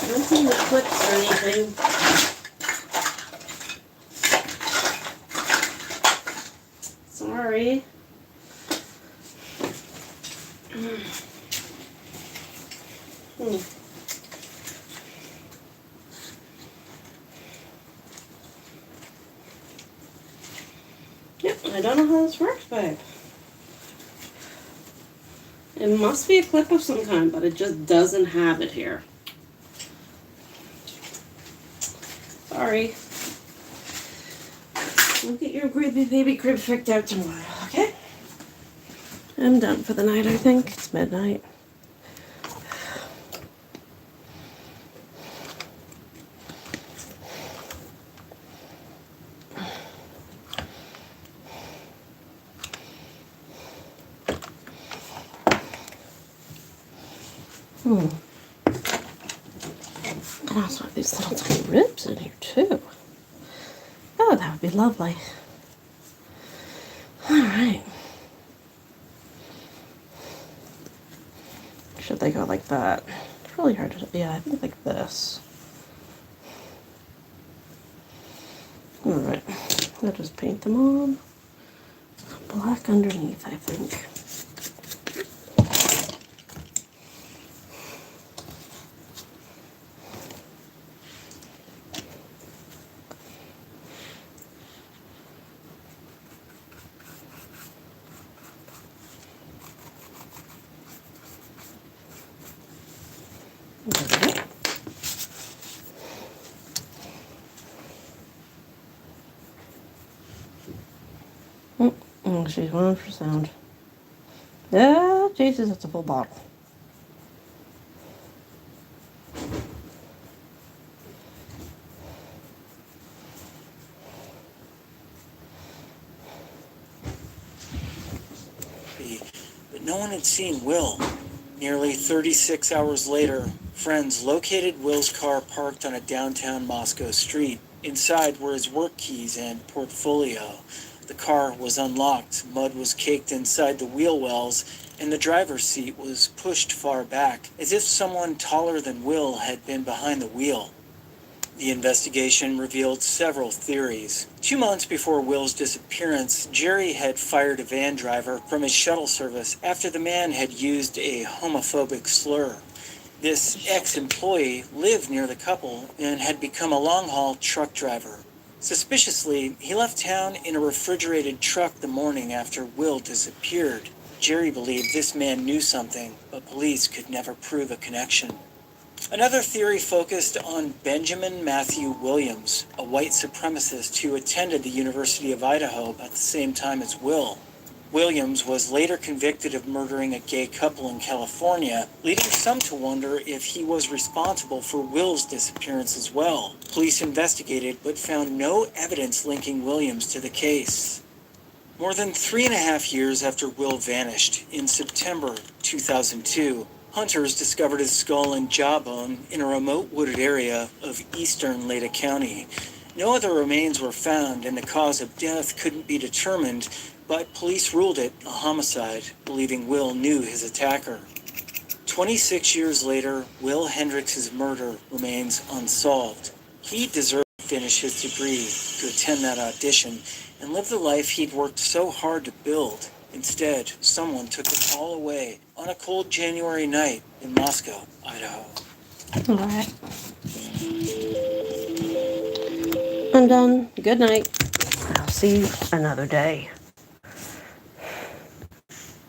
I don't see the clips or anything. Sorry. Yep, I don't know how this works, babe. It must be a clip of some kind, but it just doesn't have it here. Sorry. We'll get your baby crib picked out tomorrow, okay? I'm done for the night, I think. It's midnight. And also have these little tiny ribs in here too. Oh, that would be lovely. Alright. Should they go like that? It's really hard to, yeah, I think like this. Alright. I'll just paint them on. Black underneath, I think. She's going for sound. Ah, Jesus, it's a full bottle. But no one had seen Will. Nearly 36 hours later, friends located Will's car parked on a downtown Moscow street. Inside were his work keys and portfolio. The car was unlocked, mud was caked inside the wheel wells, and the driver's seat was pushed far back, as if someone taller than Will had been behind the wheel. The investigation revealed several theories. 2 months before Will's disappearance, Jerry had fired a van driver from his shuttle service after the man had used a homophobic slur. This ex-employee lived near the couple and had become a long-haul truck driver. Suspiciously, he left town in a refrigerated truck the morning after Will disappeared. Jerry believed this man knew something, but police could never prove a connection. Another theory focused on Benjamin Matthew Williams, a white supremacist who attended the University of Idaho about the same time as Will. Williams was later convicted of murdering a gay couple in California, leading some to wonder if he was responsible for Will's disappearance as well. Police investigated but found no evidence linking Williams to the case. More than 3.5 years after Will vanished, in September 2002, hunters discovered his skull and jawbone in a remote wooded area of eastern Leda County. No other remains were found, and the cause of death couldn't be determined, but police ruled it a homicide, believing Will knew his attacker. 26 years later, Will Hendricks' murder remains unsolved. He deserved to finish his degree, to attend that audition, and live the life he'd worked so hard to build. Instead, someone took it all away on a cold January night in Moscow, Idaho. All right. I'm done. Good night. I'll see you another day.